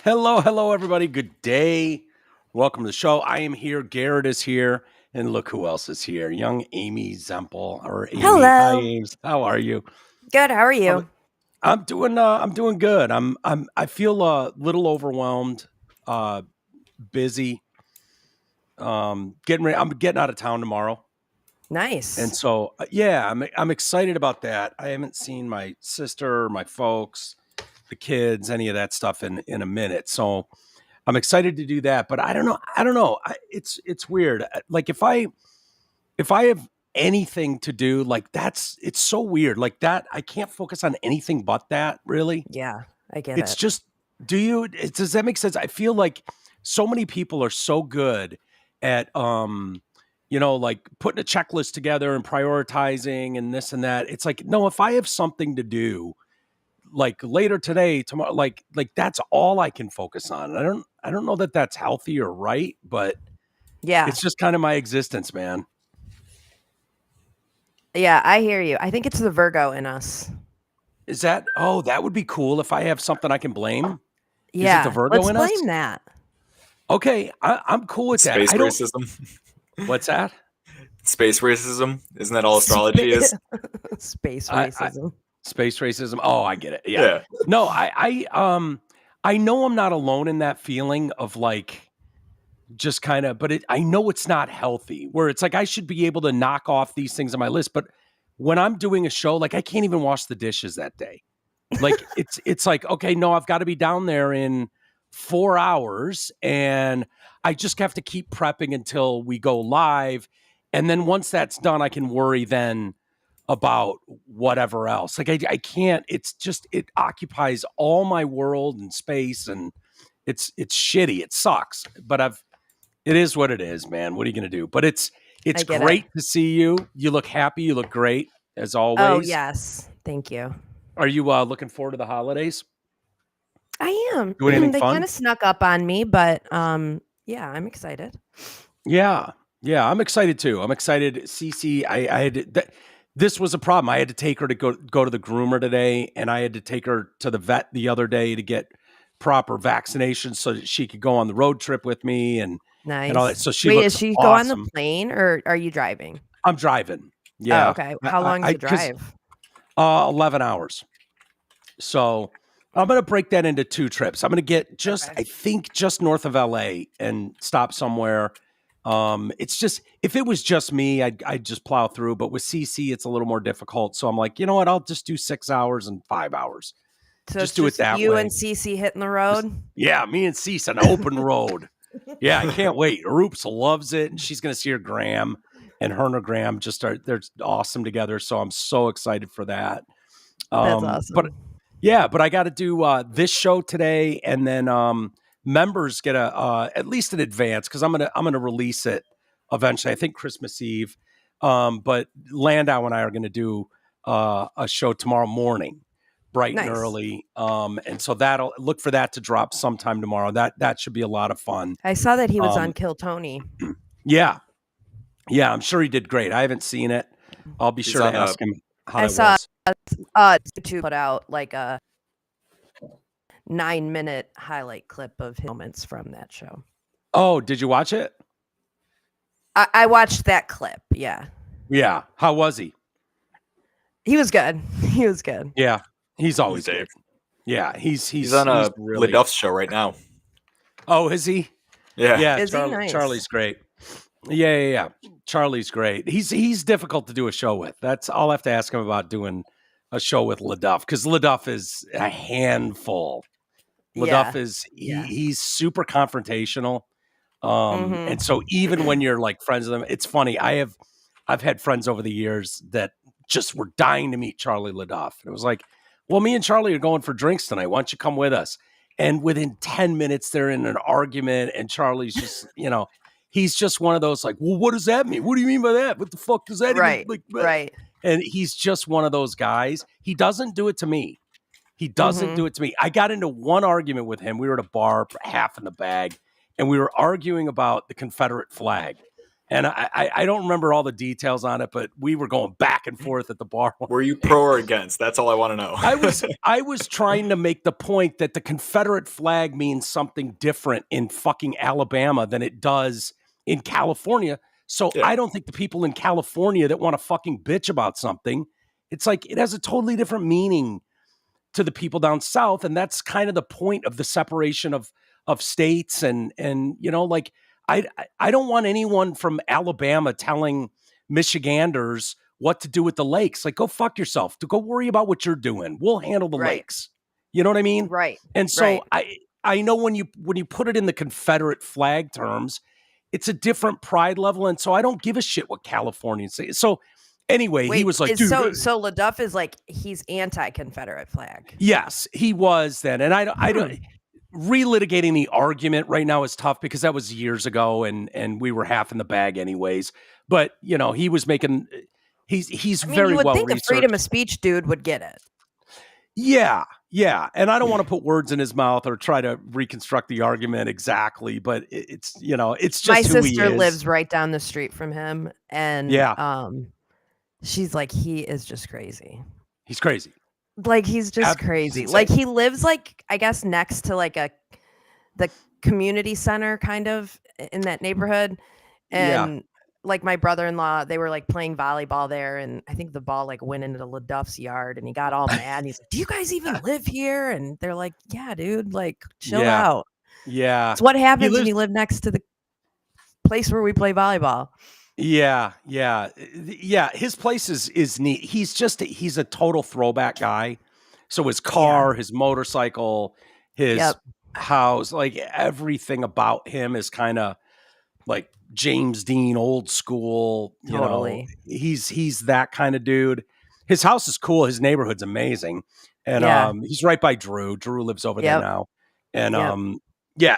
Hello, everybody. Good day. Welcome to the show. I am here. Garrett is here. And look who else is here. Young Amy Zempel or Amy. Hi, Hello. Ames. How are you? Good. How are I'm, you? I'm doing good. I feel a little overwhelmed, uh, busy. Getting ready. I'm getting out of town tomorrow. And Nice. so, yeah, I'm excited about that. I haven't seen my sister, my folks, the kids, any of that stuff in a minute. So I'm excited to do that, but I don't know. It's weird. Like if I have anything to do, like it's so weird. Like that, I can't focus on anything but that. Really, Yeah, I get it's it. just. Does that make sense? I feel like so many people are so good at like putting a checklist together and prioritizing and this and that. It's like no, if I have something to do like later today, tomorrow, like that's all I can focus on. I don't know that that's healthy or right, but Yeah. it's just kind of my existence, man. Yeah, I hear you. I think it's the Virgo in us. Is that that would be cool if I have something I can blame. Is it the Yeah, Virgo let's in us? blame that. Okay, I'm cool with that. Space I don't racism. what's that? Space racism. Isn't that all astrology Spa- is? Space I racism. space racism. Oh, I get it. Yeah. Yeah. No, I know I'm not alone in that feeling of like just kind of, but I know it's not healthy where it's like I should be able to knock off these things on my list. But when I'm doing a show, like I can't even wash the dishes that day. Like it's like, okay, no, I've got to be down there in 4 hours and I just have to keep prepping until we go live. And then once that's done, I can worry then about whatever else. Like I can't, it's just, it occupies all my world and space and it's shitty. It sucks, but it is what it is, man. What are you going to do? But it's I get it. great to see you. You look happy. You look great as Oh, always. yes. Thank you. Are you looking forward to the holidays? I am. Do anything They kind fun? of snuck up on me, but yeah, I'm excited. Yeah, yeah. I'm excited too. I'm excited. Cece, I had this was a problem. I had to take her to go to the groomer today, and I had to take her to the vet the other day to get proper vaccinations so that she could go on the road trip with me and all that. Nice. So she Wait, looks is she go on the awesome. plane or are you driving? I'm driving. Oh, Yeah, okay. How long's the because drive? 11 hours. So I'm going to break that into 2 trips. I'm going to get Okay. I think, just north of LA and stop somewhere. It's just, if it was just me, I'd just plow through. But with CC, it's a little more difficult. So I'm like, you know what? I'll just do 6 hours and 5 hours. So Just it's do it just that you way. and Cece hitting the Just, road? yeah, me and Cece on an open road. Yeah, I can't wait. Roops loves it, and she's going to see her Graham, and her and her Graham they're awesome together. So I'm so excited for that. That's But awesome. yeah, but I got to do this show today, and then members get a at least in advance because I'm gonna release it eventually. I think Christmas Eve. But Landau and I are gonna do a show tomorrow morning, bright and Nice. early. And so that'll look for that to drop sometime tomorrow. That should be a lot of fun. I saw that he was on Um, Kill Tony. yeah, yeah, I'm sure he did great. I haven't seen it. I'll be He's sure to on ask him how I that saw was. YouTube put out like a 9-minute highlight clip of his moments from that show. Oh, did you watch it? I watched that clip. Yeah, Yeah. How was he? he was good. He was good. Yeah, he's always Dave. good. Yeah, He's on really. LaDuff's show right now. Oh, is he? Yeah. Yeah, Is he nice? Charlie's great. Yeah. Charlie's great. He's difficult to do a show with. I'll have to ask him about doing a show with LaDuff because LaDuff is a handful. LaDuff Yeah. is Yeah. he's super confrontational. Mhm. And so even when you're like friends with him, it's funny. I've had friends over the years that just were dying to meet Charlie LaDuff. And it was like, well, me and Charlie are going for drinks tonight. Why don't you come with us? And within 10 minutes, they're in an argument, and Charlie's just, he's just one of those like, well, what does that mean? What do you mean by that? What the fuck does that even Right. like? Right. And he's just one of those guys. He doesn't do it to me. He doesn't do it to me. I got into one argument with him. We were at a bar, half in the bag, and we were arguing about the Confederate flag. And I don't remember all the details on it, but we were going back and forth at the bar. Were you pro or against? That's all I want to know. I was trying to make the point that the Confederate flag means something different in fucking Alabama than it does in California. So Yeah. I don't think the people in California that want to fucking bitch about something, it's like it has a totally different meaning to the people down south, and that's kind of the point of the separation of states. And you know, like I don't want anyone from Alabama telling Michiganders what to do with the lakes. Like, go fuck yourself. To go worry about what you're doing. We'll handle the Right. lakes. You know what I mean? Right. And so Right. I know when you put it in the Confederate flag terms, it's a different pride level, and so I don't give a shit what Californians say. So anyway, he was like, dude, so LaDuff is like, he's anti-Confederate flag. yes, he was then. And I don't relitigating the argument right now is tough because that was years ago and we were half in the bag anyways. But you know, he was making he's I mean, very you would well think a researched. freedom of speech dude would get it. Yeah. And I don't want to put words in his mouth or try to reconstruct the argument exactly, but it's, you know, it's just My who he sister is. lives right down the street from him, and she's like, he is just crazy. He's crazy. Like, he's just crazy. Like, he lives, like, I guess next to like the community center kind of in that neighborhood. And like my brother-in-law, they were like playing volleyball there, and I think the ball like went into LaDuff's yard, and he got all mad. And he's like, "Do you guys even live here?" And they're like, "Yeah, dude, like chill out." Yeah. It's what happens when you live next to the place where we play volleyball. Yeah. His place is neat. He's a total throwback guy. So his car, his motorcycle, his house, like everything about him is kind of like James Dean, old school. You know, he's that kind of dude. His house is cool. His neighborhood's amazing, and he's right by Drew. Drew lives over there now, and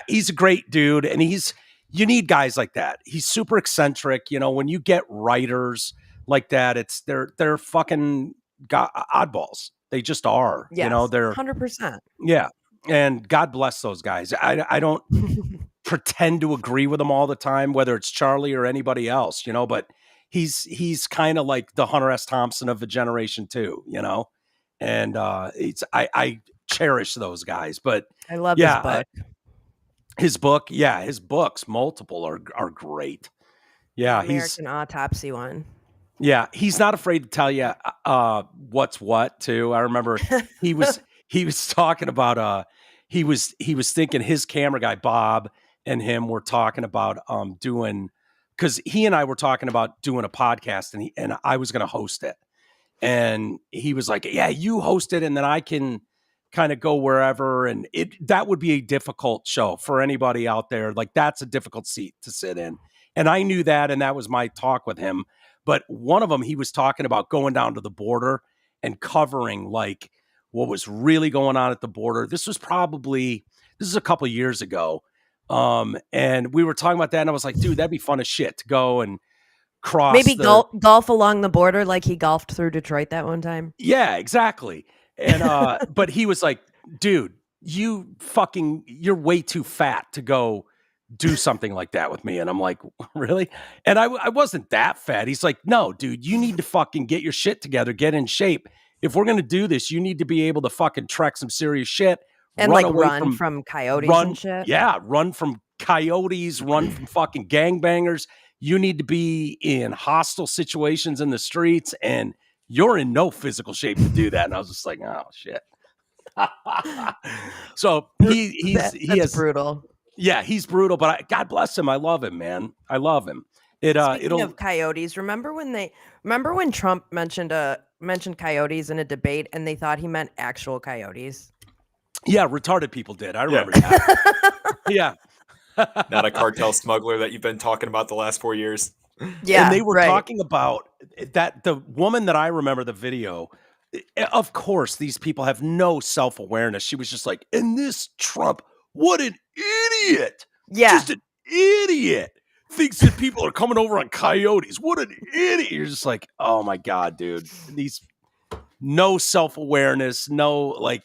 he's a great dude. And you need guys like that. He's super eccentric. You know, when you get writers like that, they're fucking oddballs. They just are. Yes, you know, they're 100%. Yeah, and God bless those guys. I don't pretend to agree with them all the time, whether it's Charlie or anybody else, you know, but he's kind of like the Hunter S. Thompson of a generation too, you know, and I cherish those guys. But I love his book. His books, multiple are great. Yeah, American Autopsy one. Yeah, he's not afraid to tell you what's what too. I remember he was talking about he was thinking his camera guy Bob and him were talking about doing, because he and I were talking about doing a podcast, and I was going to host it, and he was like, "Yeah, you host it, and then I can kind of go wherever." And that would be a difficult show for anybody out there. Like, that's a difficult seat to sit in, and I knew that, and that was my talk with him. But one of them, he was talking about going down to the border and covering like what was really going on at the border. This is a couple of years ago. And we were talking about that, and I was like, dude, that'd be fun as shit to go and cross. Maybe golf along the border like he golfed through Detroit that one time. Yeah, exactly. And but he was like, dude, you're way too fat to go do something like that with me. And I'm like, really? And I wasn't that fat. He's like, no, dude, you need to fucking get your shit together, get in shape. If we're gonna do this, you need to be able to fucking trek some serious shit. And run from coyotes and shit. Yeah, run from coyotes, run from fucking gangbangers. You need to be in hostile situations in the streets, and you're in no physical shape to do that. And I was just like, oh shit. So he's brutal. Yeah, he's brutal, but God bless him. I love him, man. I love him. Speaking of coyotes, remember when Trump mentioned coyotes in a debate, and they thought he meant actual coyotes? Yeah, retarded people did. I remember that. Yeah. Not a cartel smuggler that you've been talking about the last 4 years. Yeah. And they were talking about that. The woman that I remember the video, of course, these people have no self-awareness. She was just like, and this Trump, what an idiot. Yeah. Just an idiot. Thinks that people are coming over on coyotes. What an idiot. You're just like, oh my God, dude. These no self-awareness, no like.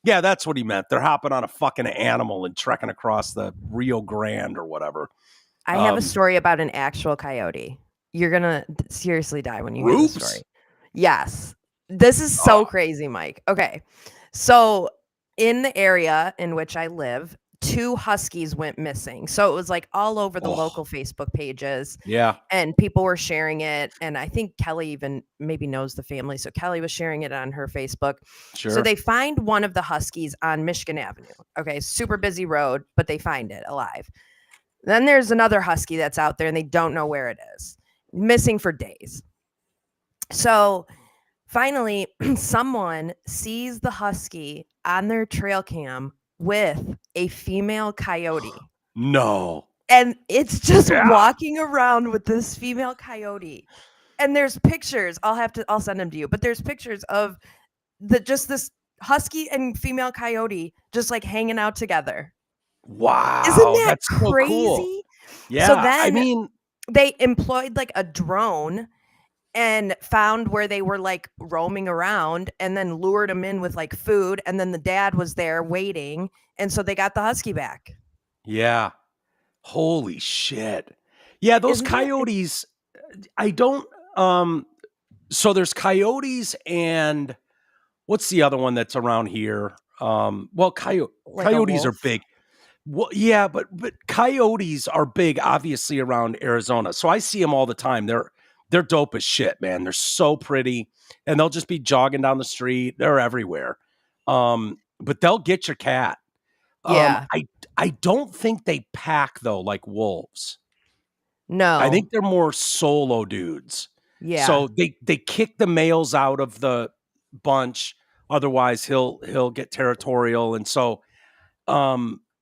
Yeah, that's what he meant. They're hopping on a fucking animal and trekking across the Rio Grande or whatever. I have a story about an actual coyote. You're gonna seriously die when you hear the story. Yes. This is so crazy, Mike. Okay. So in the area in which I live, 2 huskies went missing. So it was like all over the local Facebook pages. Yeah. And people were sharing it. And I think Kelly even maybe knows the family. So Kelly was sharing it on her Facebook. Sure. So they find one of the huskies on Michigan Avenue. Okay. Super busy road, but they find it alive. Then there's another husky that's out there and they don't know where it is. Missing for days. So finally, someone sees the husky on their trail cam with a female coyote. No. And it's just walking around with this female coyote. And there's pictures. I'll send them to you. But there's pictures of just this husky and female coyote just like hanging out together. Wow. Isn't that that's crazy? So cool. Yeah. So then I mean, they employed like a drone and found where they were like roaming around and then lured them in with like food. And then the dad was there waiting. And so they got the husky back. Yeah. Holy shit. Yeah. Those coyotes, I don't, so there's coyotes and what's the other one that's around here? Well, coyotes are big. Well, yeah, but coyotes are big, obviously, around Arizona. So I see them all the time. They're dope as shit, man. They're so pretty, and they'll just be jogging down the street. They're everywhere. But they'll get your cat. Yeah. I don't think they pack though, like wolves. No. I think they're more solo dudes. Yeah. So they kick the males out of the bunch. Otherwise, he'll get territorial, and so.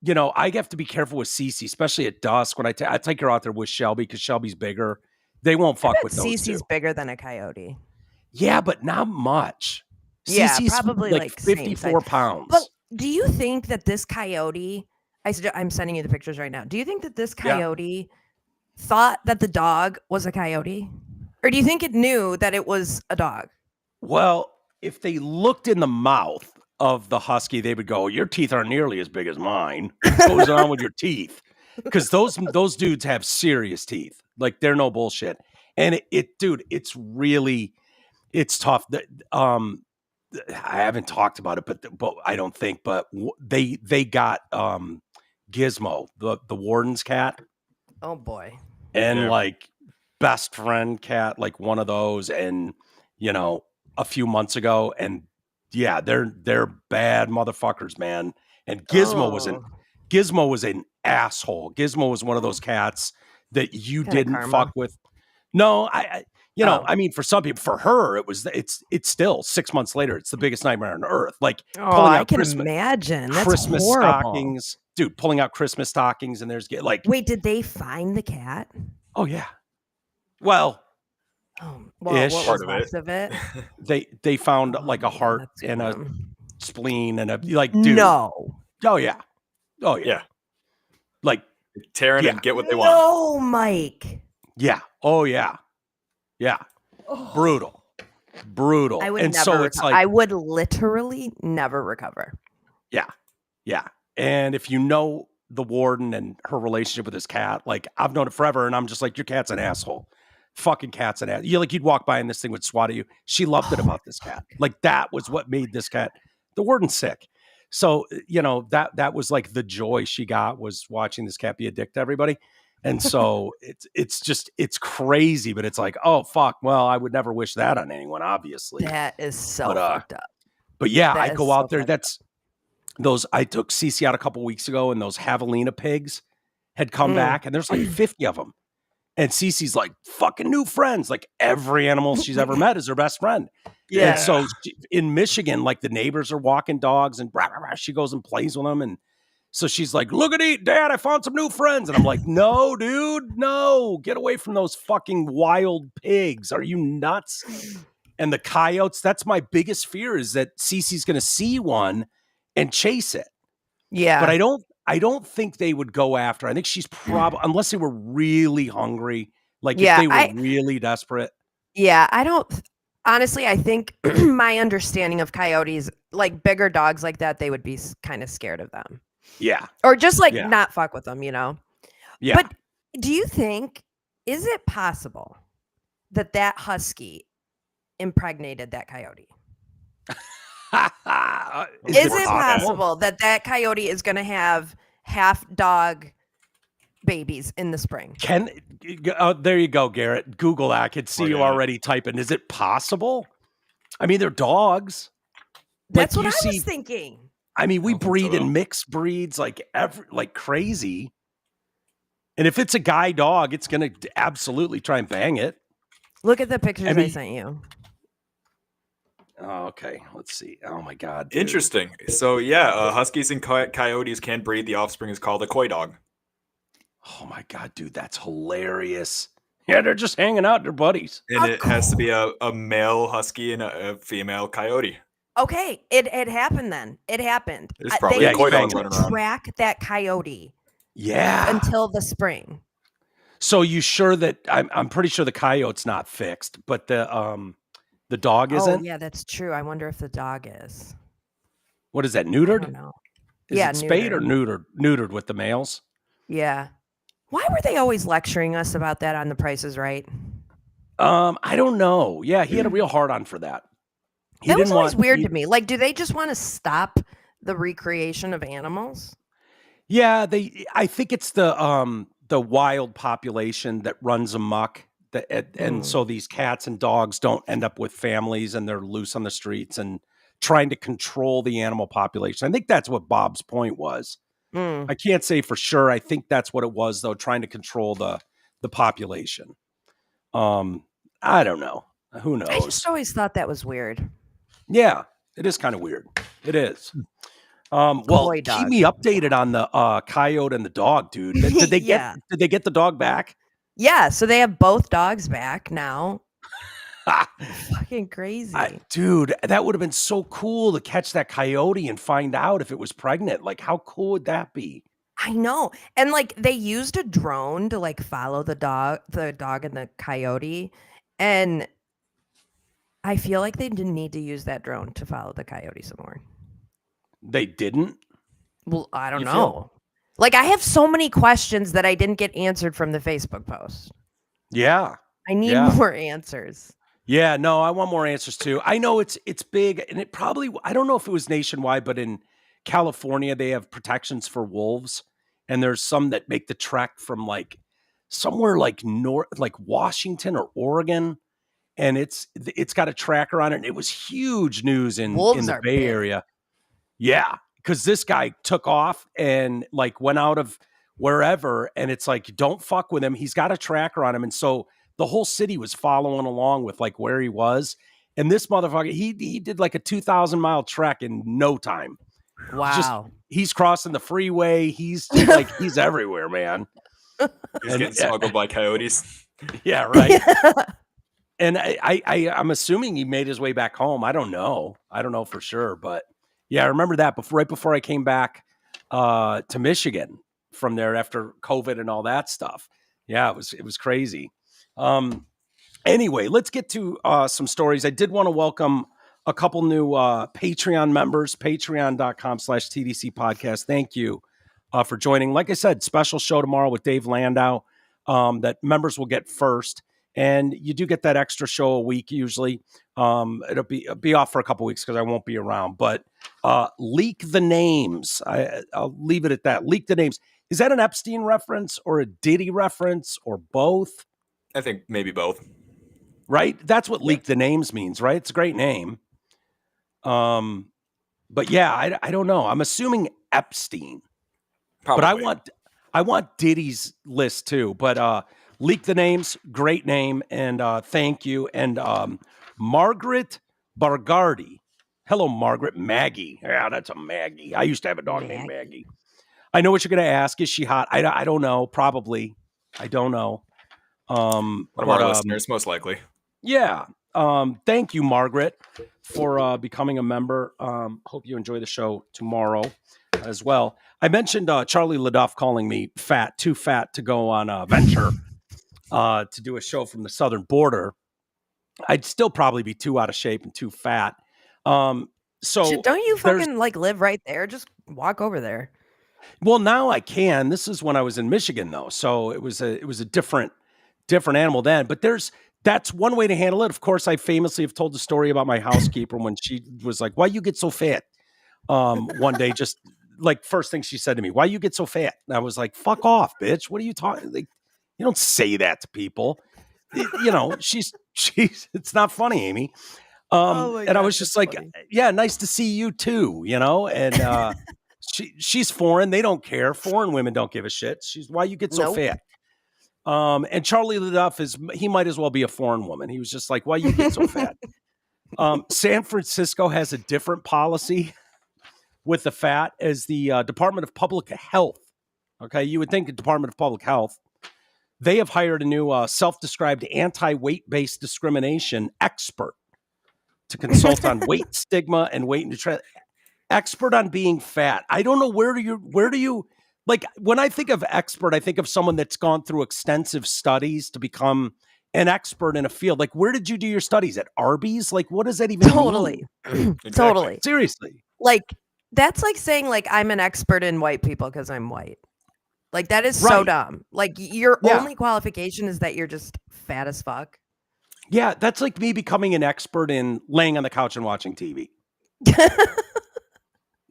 You know, I have to be careful with Cece, especially at dusk when I take her out there with Shelby because Shelby's bigger. They won't fuck with those Cece's two. bigger than a coyote. Yeah, but not much. Yeah, Cece's probably like 54 pounds. But do you think that this coyote, I'm sending you the pictures right now. Do you think that this coyote thought that the dog was a coyote? Or do you think it knew that it was a dog? Well, if they looked in the mouth of the husky, they would go, your teeth aren't nearly as big as mine. What goes on with your teeth? Because those dudes have serious teeth. Like, they're no bullshit. And dude, it's tough. I haven't talked about it, but I don't think, but they got Gizmo, the warden's cat. Oh boy. And like best friend cat, like one of those. And, you know, a few months ago, and yeah, they're bad motherfuckers, man. And Gizmo was an asshole. Gizmo was one of those cats that you didn't fuck with. No, I mean, for some people, for her, it's still 6 months later. It's the biggest nightmare on earth. Like pulling out imagine. That's Christmas horrible. stockings, dude. Pulling out Christmas stockings, and there's like. Wait, did they find the cat? Oh yeah. Well. What was left of it? They found like a heart and a spleen and a dude. No. Oh yeah. Like tearing and get what they want. No, Mike. Yeah. Oh yeah. Yeah. Brutal. I would I would literally never recover. Yeah. Yeah. And if you know the warden and her relationship with his cat, like I've known it forever, and I'm just like, your cat's an asshole. Fucking cat's an ass. You'd walk by and this thing would swat at you. She loved it about this cat. Like that was what made this cat. The warden's sick. So, you know, that was like the joy she got was watching this cat be a dick to everybody. And so it's crazy, but it's like, oh fuck. Well, I would never wish that on anyone, obviously. That is so fucked up. But yeah, I go out there. I took Cece out a couple weeks ago, and those Javelina pigs had come back, and there's like 50 of them. And Cece's like, fucking new friends. Like every animal she's ever met is her best friend. Yeah. And so in Michigan, like the neighbors are walking dogs and she goes and plays with them. And so she's like, look at Dad, I found some new friends. And I'm like, no, dude, no, get away from those fucking wild pigs. Are you nuts? And the coyotes, that's my biggest fear, is that Cece's going to see one and chase it. Yeah. But I don't think they would go after. I think she's probably, unless they were really hungry, like if they were really desperate. Yeah, honestly, I think my understanding of coyotes, like bigger dogs like that, they would be kind of scared of them. Yeah. Or just like not fuck with them, you know? Yeah. But Do you think, is it possible that that husky impregnated that coyote? Is it possible that that coyote is going to have half dog babies in the spring? There you go, Garrett. Google that. I could see you already typing. Is it possible? I mean, they're dogs. That's what I was thinking. I mean, we breed in mixed breeds like crazy. And if it's a guy dog, it's going to absolutely try and bang it. Look at the pictures I sent you. Oh, okay, let's see. Oh my God, dude. Interesting. So yeah, huskies and coyotes can breed. The offspring is called a coy dog. Oh my God, dude, that's hilarious. Yeah, they're just hanging out, they're buddies. And it has to be a male husky and a female coyote. Okay, it happened then. It happened. There's probably a coy dog running around. Track that coyote. Yeah. Until the spring. So you sure that I'm pretty sure the coyote's not fixed, but the dog isn't? Oh, yeah, that's true. I wonder if the dog is. What is that, neutered? I don't know. Is it spayed or neutered? Neutered with the males? Yeah. Why were they always lecturing us about that on The Price is Right? I don't know. Yeah, he had a real hard on for that. That was always weird to me. Like, do they just want to stop the recreation of animals? Yeah, I think it's the wild population that runs amok. And so these cats and dogs don't end up with families and they're loose on the streets and trying to control the animal population. I think that's what Bob's point was. I can't say for sure. I think that's what it was, though, trying to control the population. I don't know. Who knows? I just always thought that was weird. Yeah, it is kind of weird. It is. Well, keep me updated on the coyote and the dog, dude. Did they get the dog back? Yeah, so they have both dogs back now. Fucking crazy. Dude, that would have been so cool to catch that coyote and find out if it was pregnant. Like, how cool would that be? I know. And like they used a drone to like follow the dog and the coyote. And I feel like they didn't need to use that drone to follow the coyote some more. They didn't? Well, I don't know. Like, I have so many questions that I didn't get answered from the Facebook post. Yeah. I need more answers. Yeah, no, I want more answers too. I know it's big, and it probably, I don't know if it was nationwide, but in California, they have protections for wolves, and there's some that make the trek from like somewhere like north, like Washington or Oregon, and it's got a tracker on it, and it was huge news in the Bay Area. Yeah, because this guy took off and like went out of wherever, and it's like, don't fuck with him. He's got a tracker on him, and so the whole city was following along with like where he was. And this motherfucker, he did like a 2,000-mile trek in no time. Wow. He's crossing the freeway. He's like, he's everywhere, man. He's getting smuggled by coyotes. Yeah, right. And I'm assuming he made his way back home. I don't know for sure, but yeah, I remember that right before I came back to Michigan from there after COVID and all that stuff. Yeah, it was crazy. Anyway, let's get to some stories. I did want to welcome a couple new Patreon members, patreon.com/TDC podcast. Thank you for joining. Like I said, special show tomorrow with Dave Landau that members will get first. And you do get that extra show a week usually. It'll be off for a couple weeks because I won't be around. But Leak the Names. I'll leave it at that. Leak the Names. Is that an Epstein reference or a Diddy reference or both? I think maybe both. Right? That's what Leak the Names means, right? It's a great name. But yeah, I don't know. I'm assuming Epstein. Probably. But I want Diddy's list too. But Leak the Names, great name, and thank you. And Margaret Bargardi. Hello, Margaret. Maggie. Yeah, that's a Maggie. I used to have a dog named Maggie. I know what you're going to ask. Is she hot? I don't know. Probably. I don't know. One of our listeners, most likely. Yeah. Thank you, Margaret, for becoming a member. Hope you enjoy the show tomorrow as well. I mentioned Charlie LaDuff calling me fat, too fat to go on a venture to do a show from the southern border. I'd still probably be too out of shape and too fat. So don't you fucking like live right there? Just walk over there. Well, now I can. This is when I was in Michigan, though, so it was a different animal then. But that's one way to handle it. Of course, I famously have told the story about my housekeeper when she was like, "Why you get so fat?" One day, just like first thing she said to me, "Why you get so fat?" And I was like, "Fuck off, bitch! What are you talking? Like, you don't say that to people." She's it's not funny, Amy. And I was just like, funny. "Yeah, nice to see you too," and she's foreign. They don't care. Foreign women don't give a shit. She's why you get so Nope. fat. And Charlie LaDuff he might as well be a foreign woman. He was just like, why you get so fat? San Francisco has a different policy with the fat as the Department of Public Health. Okay. You would think the Department of Public Health, they have hired a new self-described anti-weight-based discrimination expert to consult on weight stigma and weight neutrality. Expert on being fat. I don't know where do you like when I think of expert, I think of someone that's gone through extensive studies to become an expert in a field. Like, where did you do your studies at Arby's? Like, what does that even Totally. mean? Exactly. Totally. Seriously. Like, that's like saying like I'm an expert in white people because I'm white. Like, that is so Right. dumb. Like, your Yeah. only qualification is that you're just fat as fuck. Yeah, that's like me becoming an expert in laying on the couch and watching TV.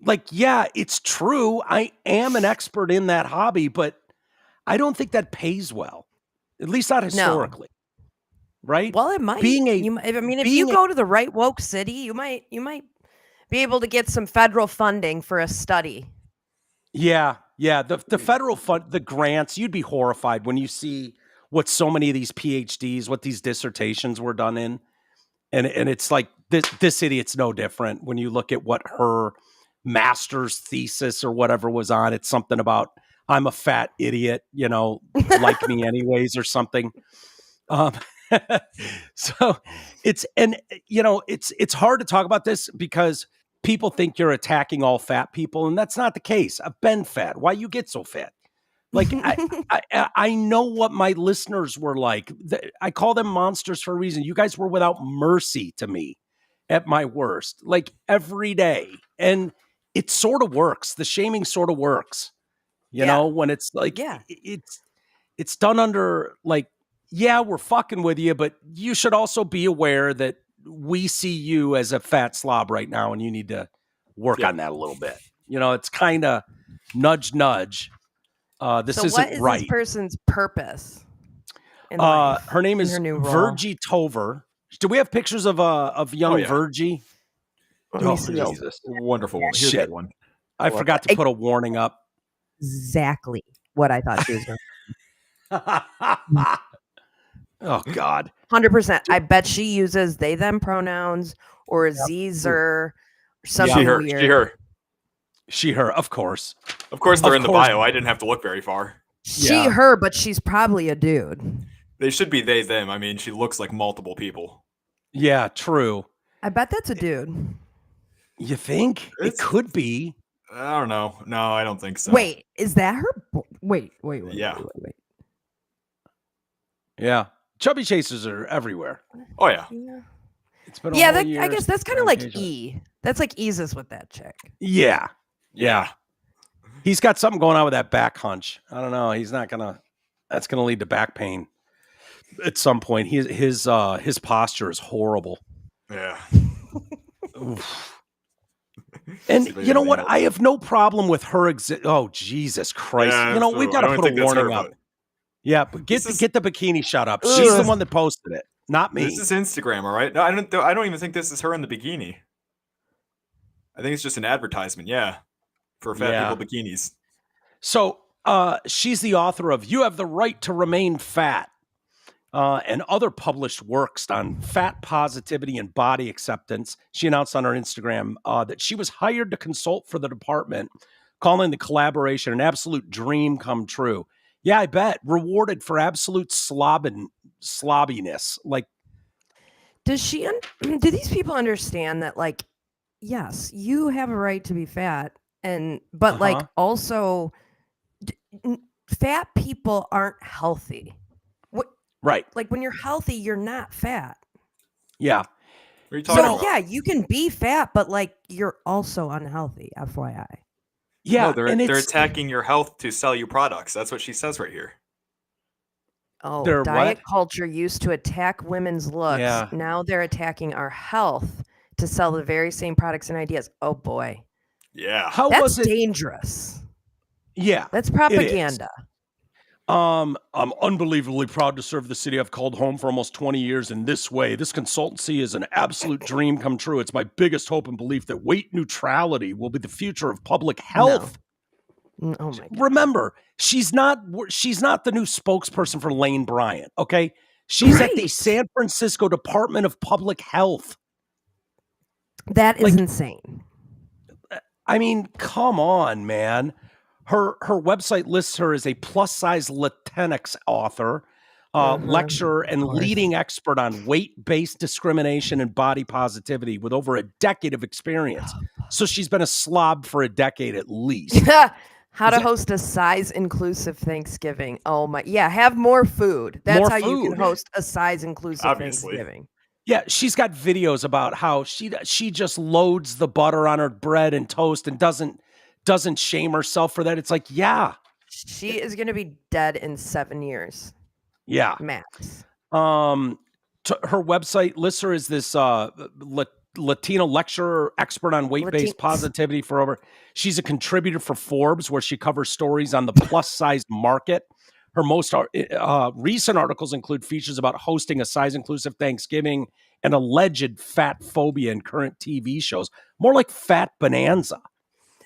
Like, yeah, it's true. I am an expert in that hobby, but I don't think that pays well. At least not historically. Right? Well, it might. Being a- if you go to the right woke city, you might be able to get some federal funding for a study. Yeah. The federal fund, the grants, you'd be horrified when you see what so many of these PhDs, what these dissertations were done in. And it's like this idiot's no different when you look at what her master's thesis or whatever was on. It's something about I'm a fat idiot, like me anyways or something. So it's hard to talk about this because people think you're attacking all fat people, and that's not the case. I've been fat. Why you get so fat? Like I know what my listeners were like. I call them monsters for a reason. You guys were without mercy to me at my worst, like every day. And it sort of works. The shaming sort of works, when it's like, it's done under like, yeah, we're fucking with you, but you should also be aware that we see you as a fat slob right now and you need to work on that a little bit. It's kind of nudge. This so isn't what is right. this person's purpose in life? Her name is her new role? Virgie Tover. Do we have pictures of young Virgie? Let me see. Jesus. Wonderful one. Here's Shit. that one. I forgot to put a warning up. Exactly what I thought she was going to. Oh, God. 100%. I bet she uses they, them pronouns or Z's or something She, her. weird. She, her. She, her, of course. Of course, they're Of in the course. bio. I didn't have to look very far. She, Yeah. her, but she's probably a dude. They should be they, them. I mean, she looks like multiple people. Yeah, true. I bet that's a dude. You think? It could be. I don't know. No, I don't think so. Wait, is that her? Wait. Yeah. Wait. Yeah. Chubby chasers are everywhere. Oh, yeah. It's been a Yeah, whole that, I year guess that's kind of like E. That's like Eases with that chick. Yeah. He's got something going on with that back hunch. I don't know. That's gonna lead to back pain at some point. His posture is horrible. Yeah. And you know what? I have no problem with her oh, Jesus Christ. Yeah, We've got to put a warning up. Yeah, but get the bikini shot up. She's the one that posted it, not me. This is Instagram, all right? No, I don't even think this is her in the bikini. I think it's just an advertisement, for fat people bikinis. So she's the author of You Have the Right to Remain Fat and other published works on fat positivity and body acceptance. She announced on her Instagram that she was hired to consult for the department, calling the collaboration an absolute dream come true. Yeah, I bet. Rewarded for absolute slobbiness. Like, do these people understand that, like, yes, you have a right to be fat, but like also fat people aren't healthy. Right. Like when you're healthy, you're not fat. Yeah. What are you talking So about? yeah, you can be fat, but like you're also unhealthy, FYI. Yeah, No, and they're it's attacking your health to sell you products. That's what she says right here. Oh, they're diet what? culture used to attack women's looks. Yeah. Now they're attacking our health to sell the very same products and ideas. Oh boy. Yeah. How That's was it? dangerous. Yeah, That's it is. propaganda. I'm unbelievably proud to serve the city I've called home for almost 20 years in this way. This consultancy is an absolute dream come true. It's my biggest hope and belief that weight neutrality will be the future of public health. Oh my God. Remember, she's not the new spokesperson for Lane Bryant, okay? She's at the Right. San Francisco Department of Public Health. That is Like- insane. I mean, come on, man. Her website lists her as a plus-size Latinx author, lecturer, and course. leading expert on weight-based discrimination and body positivity with over a decade of experience. So she's been a slob for a decade at least. How to Is it- host a size-inclusive Thanksgiving. Oh my, yeah, have more food. That's More how you food. can host a size-inclusive Obviously. Thanksgiving. Yeah, she's got videos about how she just loads the butter on her bread and toast and doesn't shame herself for that. It's like, yeah. She is going to be dead in 7 years, Yeah. max. Her website lists her as this Latino lecturer, expert on weight-based positivity for over. She's a contributor for Forbes, where she covers stories on the plus-size market. Her most recent articles include features about hosting a size-inclusive Thanksgiving and alleged fat phobia in current TV shows. More like Fat Bonanza.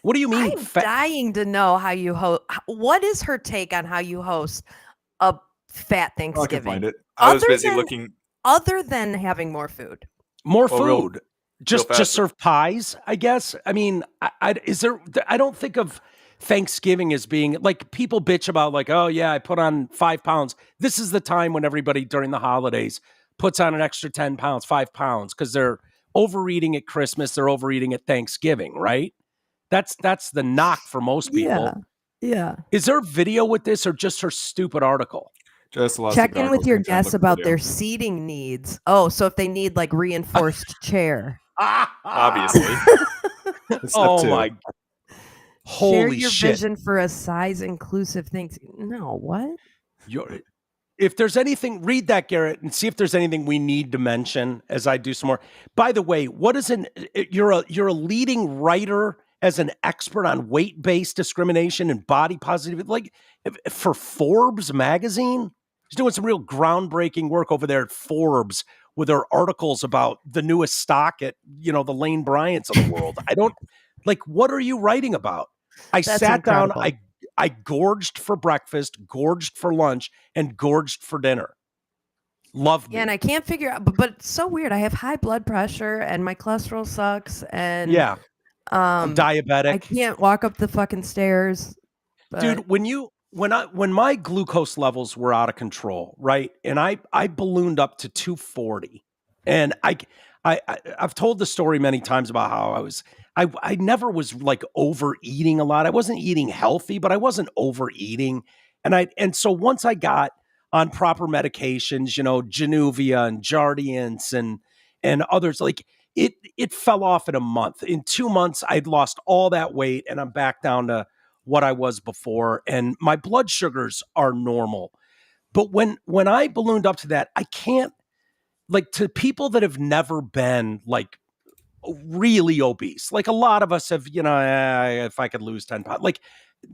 What do you mean? I'm dying to know how you host. What is her take on how you host a fat Oh, I can Thanksgiving? find it. I was Other busy than- looking. Other than having more food. More Well, real- food. Just fast. serve pies, I guess. I mean, I don't think of Thanksgiving as being like, people bitch about like, oh yeah, I put on 5 pounds. This is the time when everybody during the holidays puts on an extra 10 pounds, 5 pounds, because they're overeating at Christmas, they're overeating at Thanksgiving, right? That's the knock for most people. Yeah. Is there video with this or just her stupid article? Just a lot of Check stupid in with articles. your Anytime I guests look at about video. their seating needs. Oh, so if they need like reinforced chair. Obviously. That's step Oh 2. my. Share Holy your shit. vision for a size inclusive thing. No, what? If there's anything, read that, Garrett, and see if there's anything we need to mention as I do some more. By the way, what is you're a leading writer as an expert on weight-based discrimination and body positivity, like for Forbes magazine. She's doing some real groundbreaking work over there at Forbes with her articles about the newest stock at, the Lane Bryants of the world. I don't like, what are you writing about? I That's sat down, incredible. I gorged for breakfast, gorged for lunch, and gorged for dinner. Loved Yeah, and me. I can't figure out, but it's so weird. I have high blood pressure and my cholesterol sucks, and Yeah, I'm I diabetic. can't walk up the fucking stairs. But Dude, when my glucose levels were out of control, right? And I ballooned up to 240. And I've told the story many times about how I never was like overeating a lot. I wasn't eating healthy, but I wasn't overeating. And so once I got on proper medications, Januvia and Jardiance and others, like it fell off in a month. In 2 months, I'd lost all that weight and I'm back down to what I was before. And my blood sugars are normal. But when I ballooned up to that, I can't, like, to people that have never been like really obese, like a lot of us have, if I could lose 10 pounds, like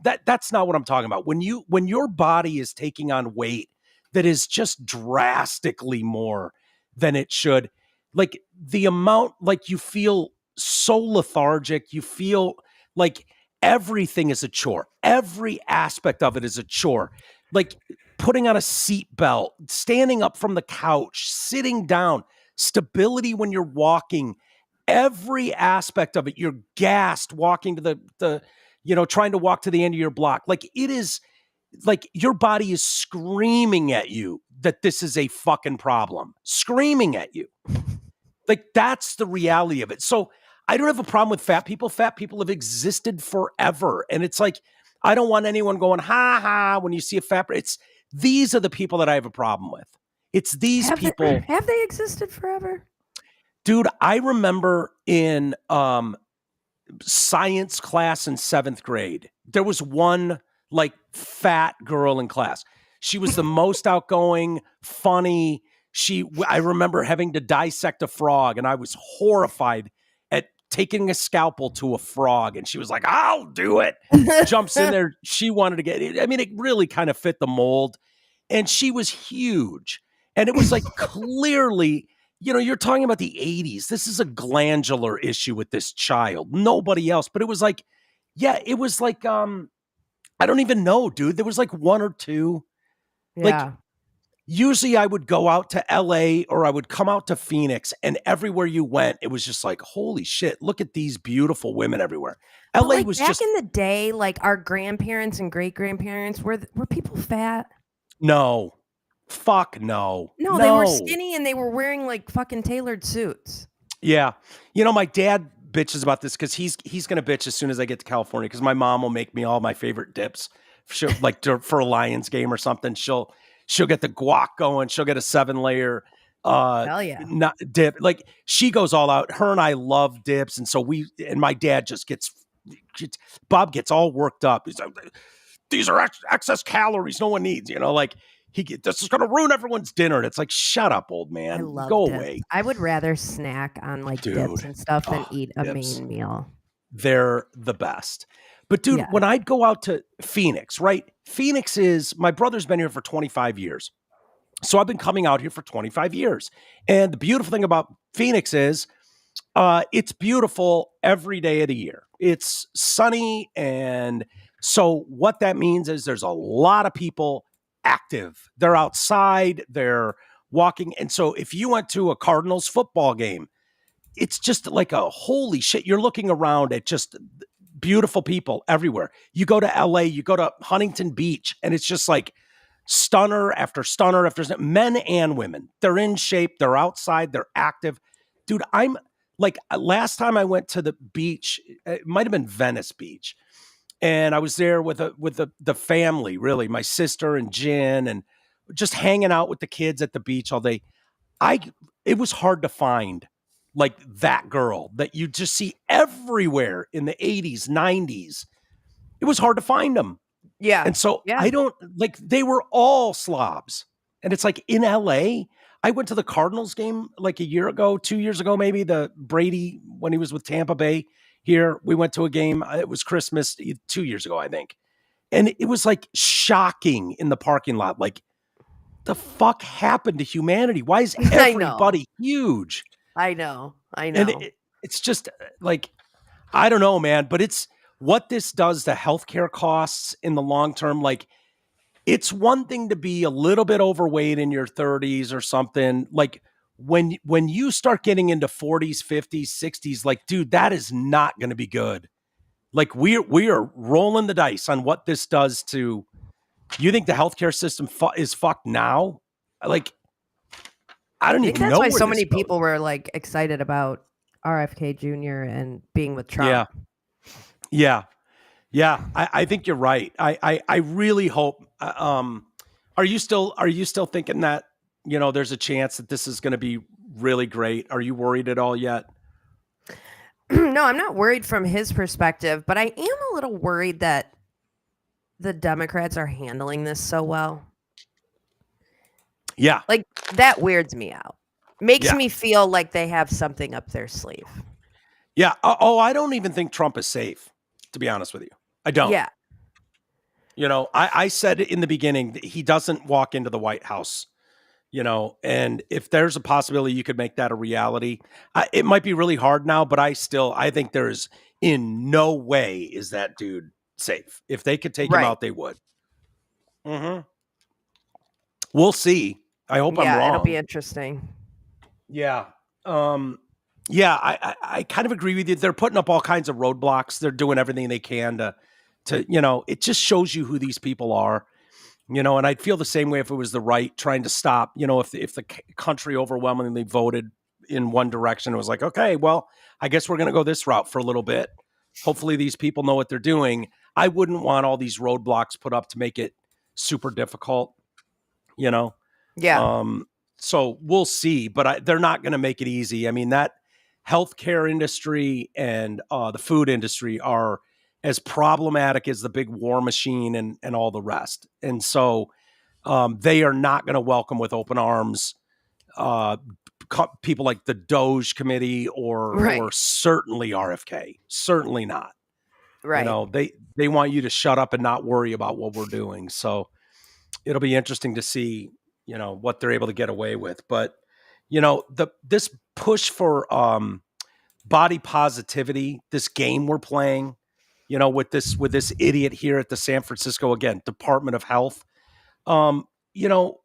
that's not what I'm talking about. When your body is taking on weight that is just drastically more than it should, like the amount, like you feel so lethargic, you feel like everything is a chore. Every aspect of it is a chore. Like putting on a seatbelt, standing up from the couch, sitting down, stability when you're walking, every aspect of it. You're gassed walking to the trying to walk to the end of your block. Like it is like your body is screaming at you that this is a fucking problem, screaming at you. Like that's the reality of it. So I don't have a problem with fat people. Fat people have existed forever. And it's like, I don't want anyone going, ha ha, when you see a fat person. These are the people that I have a problem with. It's these people. Have they existed forever? Dude, I remember in science class in 7th grade. There was one like fat girl in class. She was the most outgoing, funny. I remember having to dissect a frog, and I was horrified at taking a scalpel to a frog. And she was like, "I'll do it." Jumps in there. She wanted to get it. I mean, it really kind of fit the mold. And she was huge. And it was like clearly, you're talking about the 80s. This is a glandular issue with this child. Nobody else. But it was like, it was like, I don't even know, dude. There was like one or two. Yeah. Like, usually I would go out to LA or I would come out to Phoenix, and everywhere you went, it was just like, holy shit, look at these beautiful women everywhere. LA was back just in the day, like our grandparents and great grandparents, were people fat? no. Fuck no. No, they were skinny and they were wearing like fucking tailored suits. Yeah. My dad bitches about this because he's going to bitch as soon as I get to California, because my mom will make me all my favorite dips. She'll like for a Lions game or something. She'll get the guac going. She'll get a 7-layer Hell yeah. not dip. Like, she goes all out. Her and I love dips. And so my dad just Bob gets all worked up. He's like, these are excess calories no one needs, like this is going to ruin everyone's dinner. And it's like, shut up, old man. I love Go dips. away. I would rather snack on like dips and stuff than eat a main meal. They're the best. But dude, when I'd go out to Phoenix, right? Phoenix my brother's been here for 25 years. So I've been coming out here for 25 years. And the beautiful thing about Phoenix is it's beautiful every day of the year. It's sunny. And so what that means is there's a lot of people active. They're outside, they're walking. And so if you went to a Cardinals football game, it's just like a holy shit. You're looking around at just beautiful people everywhere. You go to LA, you go to Huntington Beach, and it's just like stunner after stunner after stunner, men and women. They're in shape, they're outside, they're active. Dude, I'm like, last time I went to the beach, it might have been Venice Beach. And I was there with the family, really, my sister and Jen, and just hanging out with the kids at the beach all day. It was hard to find like that girl that you just see everywhere in the 80s, 90s. It was hard to find them. Yeah. And so I don't like, they were all slobs. And it's like in LA, I went to the Cardinals game like a year ago, 2 years ago, maybe, the Brady, when he was with Tampa Bay. Here, we went to a game. It was Christmas 2 years ago, I think. And it was like shocking in the parking lot. Like, the fuck happened to humanity? Why is everybody huge? I know. And it's just like, I don't know, man. But it's what this does to healthcare costs in the long term. Like, it's one thing to be a little bit overweight in your 30s or something. Like, when you start getting into 40s, 50s, 60s, like, dude, that is not going to be good. Like, we are rolling the dice on what this does to. You think the healthcare system is fucked now? Like, I don't even know. That's why so many people were like excited about RFK Jr. and being with Trump. Yeah. I think you're right. I really hope. Are you still thinking that, there's a chance that this is going to be really great? Are you worried at all yet? No, I'm not worried from his perspective, but I am a little worried that the Democrats are handling this so well. Yeah. Like, that weirds me out. Makes me feel like they have something up their sleeve. Yeah. Oh, I don't even think Trump is safe, to be honest with you. I don't. Yeah. I said in the beginning that he doesn't walk into the White House, and if there's a possibility you could make that a reality, it might be really hard now, but I think there's in no way is that dude safe. If they could take him out, they would. Mm-hmm. We'll see. I hope I'm wrong. It'll be interesting. Yeah. I kind of agree with you. They're putting up all kinds of roadblocks. They're doing everything they can to it just shows you who these people are, and I'd feel the same way if it was the right trying to stop, if the country overwhelmingly voted in one direction. It was like, okay, well, I guess we're going to go this route for a little bit. Hopefully these people know what they're doing. I wouldn't want all these roadblocks put up to make it super difficult, Yeah. So we'll see, but they're not going to make it easy. I mean, that healthcare industry and the food industry are as problematic as the big war machine and all the rest. And so they are not going to welcome with open arms people like the Doge Committee or certainly RFK. Certainly not. Right. You know, they want you to shut up and not worry about what we're doing. So it'll be interesting to see, you know, what they're able to get away with. But, you know, this push for body positivity, this game we're playing, you know, with this idiot here at the San Francisco, again, Department of Health. You know,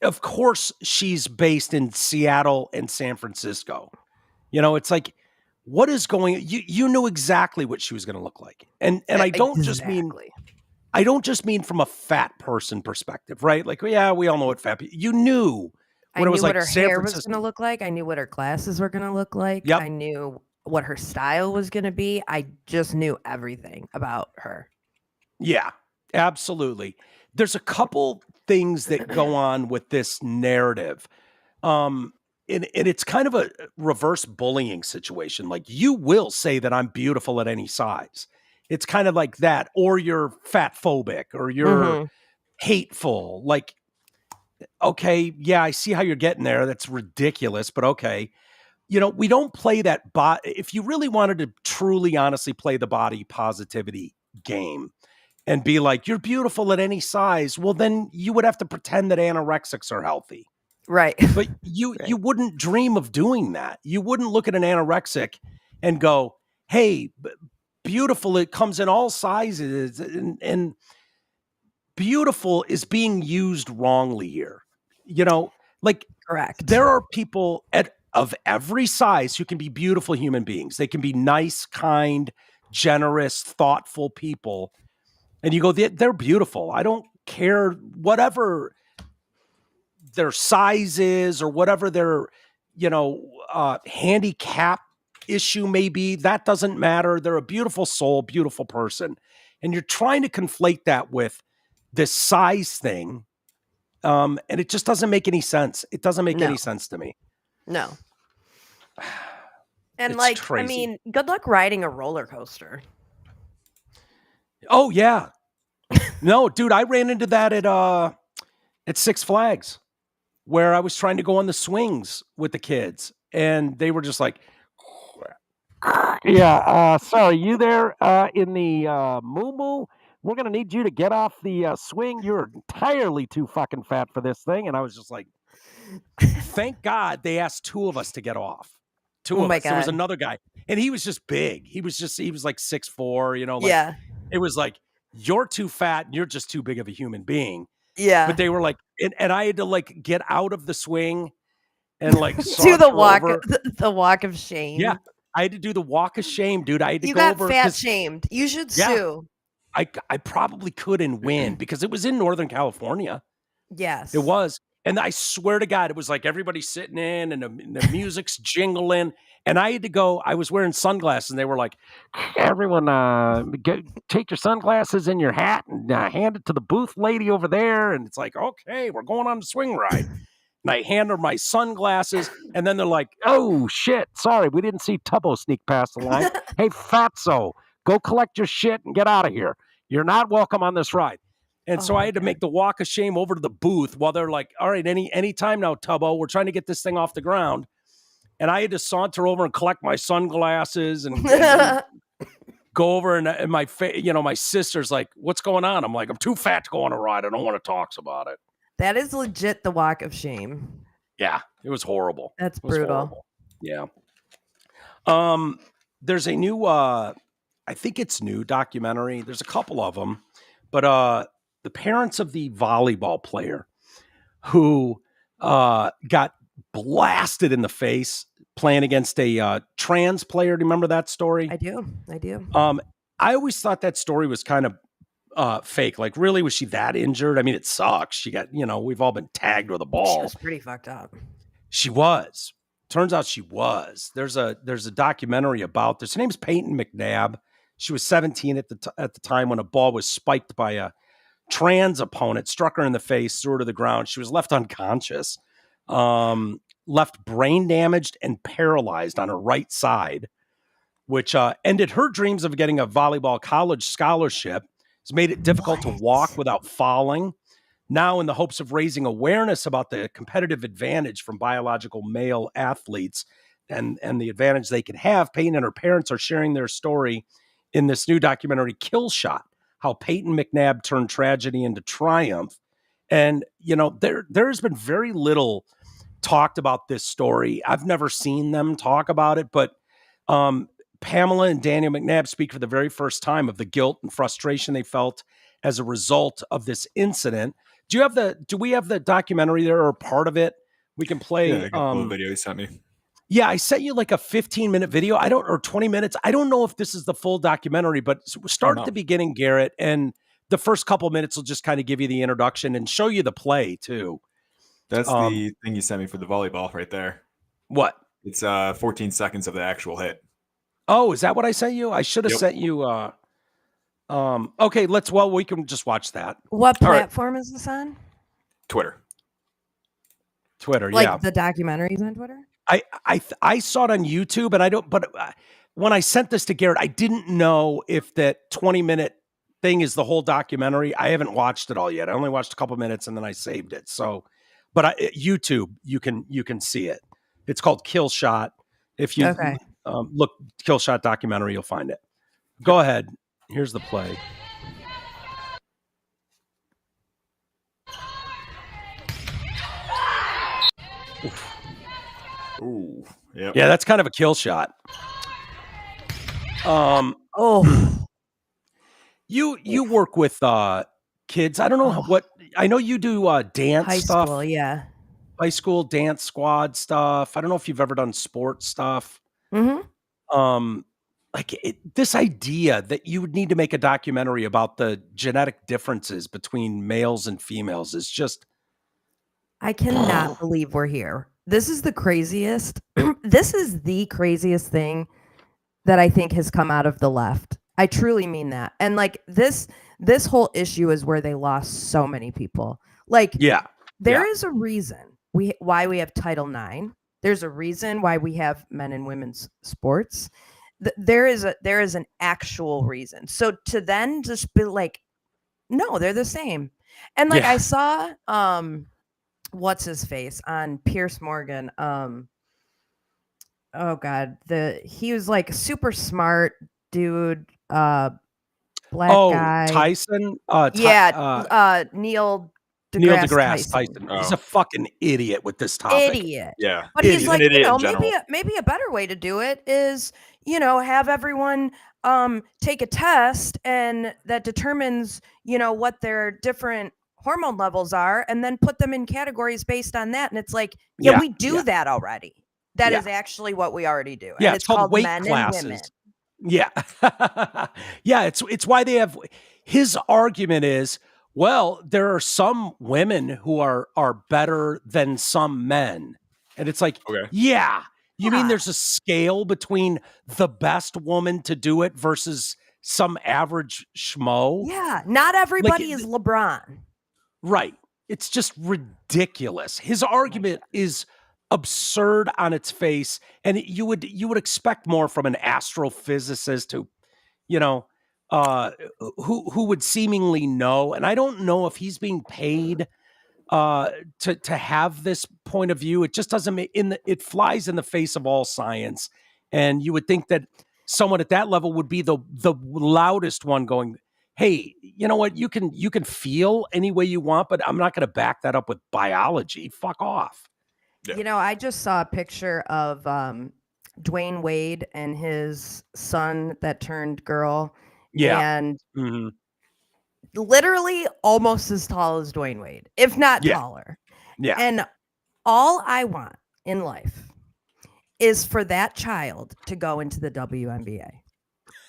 of course she's based in Seattle and San Francisco. You know, it's like, what is going, you knew exactly what she was going to look like. And I don't just mean from a fat person perspective, right? Like, yeah, we all know what fat people, you knew when it was like what her San hair Francisco was going to look like. I knew what her glasses were going to look like. Yep. I knew what her style was going to be. I just knew everything about her. Yeah, absolutely. There's a couple things that go on with this narrative. And it's kind of a reverse bullying situation. Like, you will say that I'm beautiful at any size. It's kind of like that, or you're fat phobic, or you're hateful. Like, okay, yeah, I see how you're getting there. That's ridiculous, but okay. You know, we don't play that if you really wanted to truly, honestly play the body positivity game and be like, you're beautiful at any size, well, then you would have to pretend that anorexics are healthy. Right. But you wouldn't dream of doing that. You wouldn't look at an anorexic and go, hey, beautiful, it comes in all sizes. And beautiful is being used wrongly here. You know, like, correct. There are people of every size who can be beautiful human beings. They can be nice, kind, generous, thoughtful people. And you go, they're beautiful. I don't care whatever their size is or whatever their, you know, handicap issue may be. That doesn't matter. They're a beautiful soul, beautiful person. And you're trying to conflate that with this size thing. And it just doesn't make any sense. It doesn't make any sense to me. No. And it's like, crazy. I mean, good luck riding a roller coaster. Oh yeah. No, dude, I ran into that at Six Flags, where I was trying to go on the swings with the kids, and they were just like, yeah, sorry, you there in the moo-moo? We're going to need you to get off the swing. You're entirely too fucking fat for this thing. And I was just like, thank God they asked two of us to get off. Two of us. God. There was another guy, and he was just big. He was like 6'4", you know, like, yeah. It was like, you're too fat and you're just too big of a human being. Yeah. But they were like, and I had to like get out of the swing and like do the walk, the walk of shame. Yeah. I had to do the walk of shame, dude. I had to you go got over. Fat shamed. You should sue. I probably couldn't win because it was in Northern California. Yes. It was. And I swear to God, it was like everybody sitting in and the music's jingling. And I had to go, I was wearing sunglasses and they were like, everyone take your sunglasses and your hat and hand it to the booth lady over there. And it's like, okay, we're going on the swing ride. And I hand her my sunglasses and then they're like, oh shit, sorry, we didn't see Tubbo sneak past the line. Hey, fatso, go collect your shit and get out of here. You're not welcome on this ride. And so I had to make the walk of shame over to the booth while they're like, all right, any time now, Tubbo, we're trying to get this thing off the ground. And I had to saunter over and collect my sunglasses and go over and my my sister's like, what's going on? I'm like, I'm too fat to go on a ride. I don't want to talk about it. That is legit the walk of shame. Yeah, it was horrible. That's brutal. Horrible. Yeah. There's a new, I think it's new documentary. There's a couple of them, but the parents of the volleyball player who got blasted in the face playing against a trans player. Do you remember that story? I do. I always thought that story was kind of fake. Like, really, was she that injured? I mean, it sucks. She got, we've all been tagged with a ball. She was pretty fucked up. She was. Turns out she was. There's a documentary about this. Her name's Peyton McNabb. She was 17 at the time when a ball was spiked by a trans opponent, struck her in the face, threw her to the ground. She was left unconscious. left brain damaged and paralyzed on her right side, which ended her dreams of getting a volleyball college scholarship. It's made it difficult to walk without falling. Now, in the hopes of raising awareness about the competitive advantage from biological male athletes and the advantage they can have, Peyton and her parents are sharing their story in this new documentary, Kill Shot, how Peyton McNabb turned tragedy into triumph. And, there's been very little talked about this story. I've never seen them talk about it, but Pamela and Daniel McNabb speak for the very first time of the guilt and frustration they felt as a result of this incident. Do we have the documentary there or part of it? We can play. Yeah, I got the video you sent me. Yeah, I sent you like a 15-minute video. Or 20 minutes. I don't know if this is the full documentary, but start at the beginning, Garrett, and the first couple minutes will just kind of give you the introduction and show you the play too. That's the thing you sent me for the volleyball right there. What? It's 14 seconds of the actual hit. Oh, is that what I sent you? I should have sent you. Okay, we can just watch that. What platform is this on? Twitter, like the documentaries on Twitter? I saw it on YouTube, and but when I sent this to Garrett, I didn't know if that 20-minute thing is the whole documentary. I haven't watched it all yet. I only watched a couple minutes and then I saved it. So, but YouTube, you can see it. It's called Kill Shot. If you look Kill Shot documentary, you'll find it. Go ahead. Here's the play. Ooh, yep. Yeah, that's kind of a kill shot. You work with kids. I don't know what. I know you do dance high stuff. School, yeah. High school dance squad stuff. I don't know if you've ever done sports stuff. Mm-hmm. This idea that you would need to make a documentary about the genetic differences between males and females is just. I cannot believe we're here. This is the craziest. This is the craziest thing that I think has come out of the left. I truly mean that. And this whole issue is where they lost so many people. There is a reason why we have Title IX. There's a reason why we have men and women's sports. There is an actual reason. So to then just be like, no, they're the same. And I saw what's his face on Piers Morgan. Oh God, he was like super smart dude, black guy. Tyson. Neil deGrasse Tyson. He's a fucking idiot with this topic. Idiot. Yeah, but he's like, maybe a better way to do it is, have everyone take a test and that determines, what their different hormone levels are, and then put them in categories based on that. And it's like, we do that already. That is actually what we already do. Yeah, and it's called weight men classes. And women. Yeah. Yeah, it's why they have. His argument is, well, there are some women who are better than some men. And it's like, you mean there's a scale between the best woman to do it versus some average schmo? Yeah, not everybody is LeBron. Right. It's just ridiculous. His argument is absurd on its face, and you would expect more from an astrophysicist who, who would seemingly know. And I don't know if he's being paid to have this point of view. It just doesn't it flies in the face of all science. And you would think that someone at that level would be the loudest one going, hey, you know what? You can feel any way you want, but I'm not going to back that up with biology. Fuck off. Yeah. I just saw a picture of Dwayne Wade and his son that turned girl. Yeah. And literally almost as tall as Dwayne Wade, if not taller. Yeah. And all I want in life is for that child to go into the WNBA.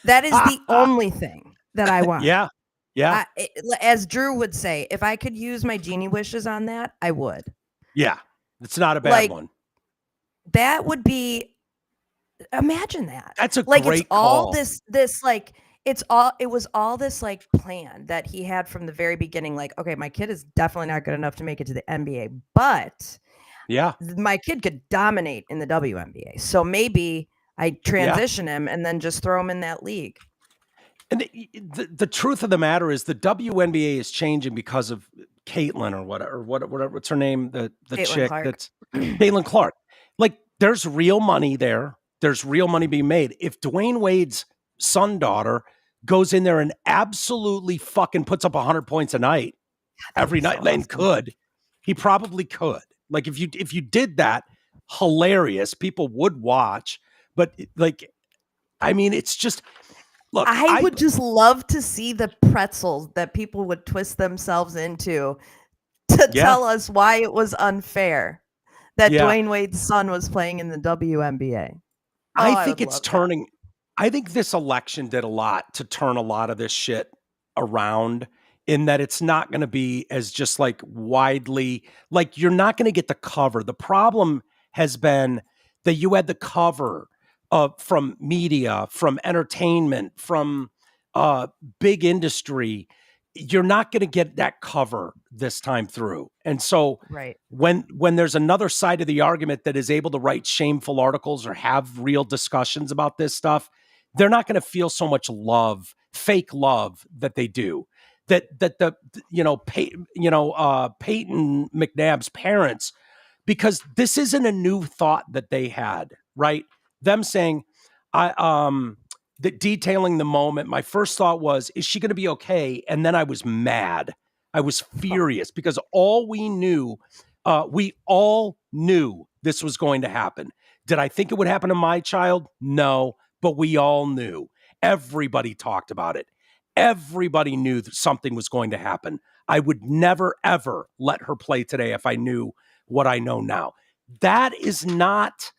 That is the only thing that I want. Yeah. Yeah. As Drew would say, if I could use my genie wishes on that, I would. Yeah. It's not a bad one. That would be, imagine that. That's a great it's call. All this it was all this plan that he had from the very beginning. Okay, my kid is definitely not good enough to make it to the NBA, but Yeah. My kid could dominate in the WNBA. So maybe I transition him and then just throw him in that league. And the truth of the matter is the WNBA is changing because of Caitlin or whatever, what's her name? The chick Clark. That's Caitlin Clark. Like, there's real money there. There's real money being made. If Dwayne Wade's son daughter goes in there and absolutely fucking puts up 100 points a night every night, so awesome. He probably could. Like, if you did that, hilarious. People would watch. But like, I mean, it's just, look. I would just love to see the pretzels that people would twist themselves into to tell us why it was unfair that Dwayne Wade's son was playing in the WNBA. I think it's turning. I think this election did a lot to turn a lot of this shit around, in that it's not going to be as just like widely, like, you're not going to get the cover. The problem has been that you had the cover from media, from entertainment, from big industry. You're not going to get that cover this time through. And so when there's another side of the argument that is able to write shameful articles or have real discussions about this stuff, they're not going to feel so much love, fake love, that they do. That the Peyton McNabb's parents, because this isn't a new thought that they had, right? Them saying, detailing the moment, my first thought was, is she going to be okay? And then I was mad. I was furious because we all knew this was going to happen. Did I think it would happen to my child? No, but we all knew. Everybody talked about it. Everybody knew that something was going to happen. I would never, ever let her play today if I knew what I know now. That is not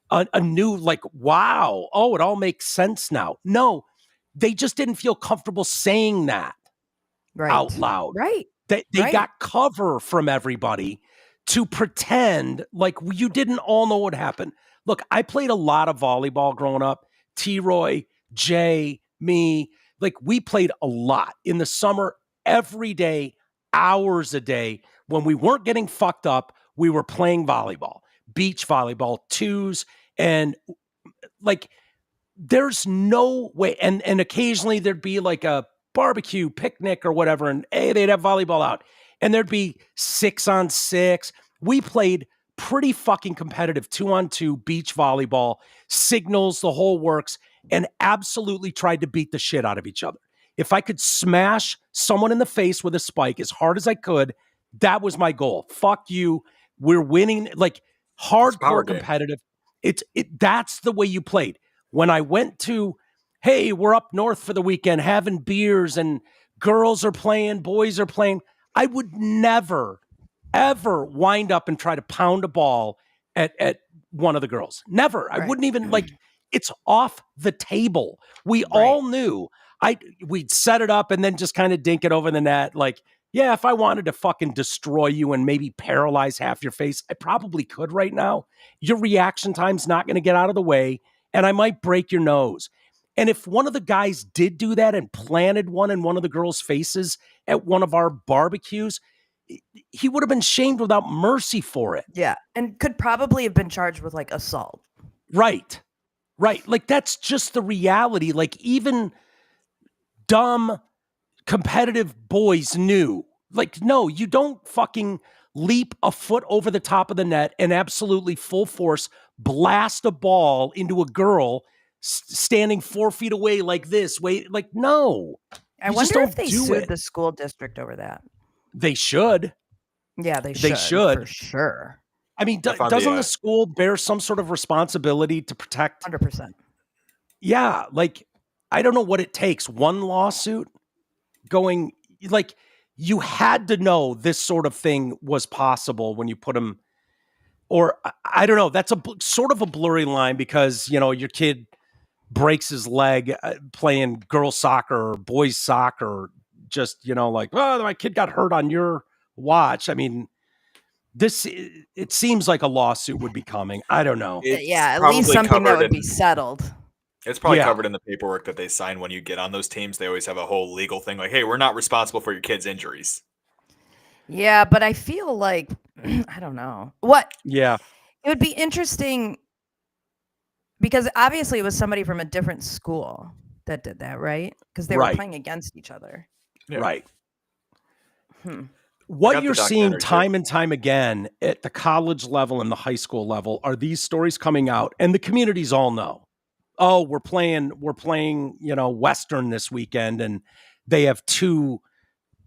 a new, like, wow, oh, it all makes sense now. No, they just didn't feel comfortable saying that out loud. They got cover from everybody to pretend like you didn't all know what happened. Look, I played a lot of volleyball growing up. T-Roy, Jay, me, like, we played a lot in the summer, every day, hours a day. When we weren't getting fucked up, we were playing volleyball, beach volleyball, twos. And like, there's no way. And occasionally there'd be like a barbecue picnic or whatever. And they'd have volleyball out and there'd be 6-on-6. We played pretty fucking competitive 2-on-2 beach volleyball, signals, the whole works, and absolutely tried to beat the shit out of each other. If I could smash someone in the face with a spike as hard as I could, that was my goal. Fuck you. We're winning, like, hardcore competitive. That's the way you played. When I went to, hey, we're up north for the weekend having beers and girls are playing, boys are playing, I would never, ever wind up and try to pound a ball at one of the girls. Never. I wouldn't even, like, it's off the table. We all knew. We'd set it up and then just kind of dink it over the net. Like, yeah, if I wanted to fucking destroy you and maybe paralyze half your face, I probably could right now. Your reaction time's not going to get out of the way, and I might break your nose. And if one of the guys did do that and planted one in one of the girls' faces at one of our barbecues, he would have been shamed without mercy for it. Yeah, and could probably have been charged with, like, assault. Right. Like, that's just the reality. Like, even dumb, competitive boys knew, like, no, you don't fucking leap a foot over the top of the net and absolutely full force blast a ball into a girl standing 4 feet away like this. Wait, like, no. I wonder if they sued the school district over that. They should. Yeah, they should. For sure. I mean, doesn't the school bear some sort of responsibility to protect? 100%. Yeah, like, I don't know what it takes. One lawsuit going, like, you had to know this sort of thing was possible when you put them, or I don't know. That's a sort of a blurry line because, your kid breaks his leg playing girls soccer or boys soccer. Just, like, oh, my kid got hurt on your watch. I mean, it seems like a lawsuit would be coming. I don't know. At least something that would be settled. It's probably covered in the paperwork that they sign when you get on those teams. They always have a whole legal thing like, hey, we're not responsible for your kid's injuries. Yeah, but I feel like I don't know. What? Yeah. It would be interesting because obviously it was somebody from a different school that did that, right? Because they were playing against each other. Yeah. Right. I What got you're the seeing documentary, too. time and time again at the college level and the high school level are these stories coming out, and the communities all know. Oh, we're playing, Western this weekend, and they have 2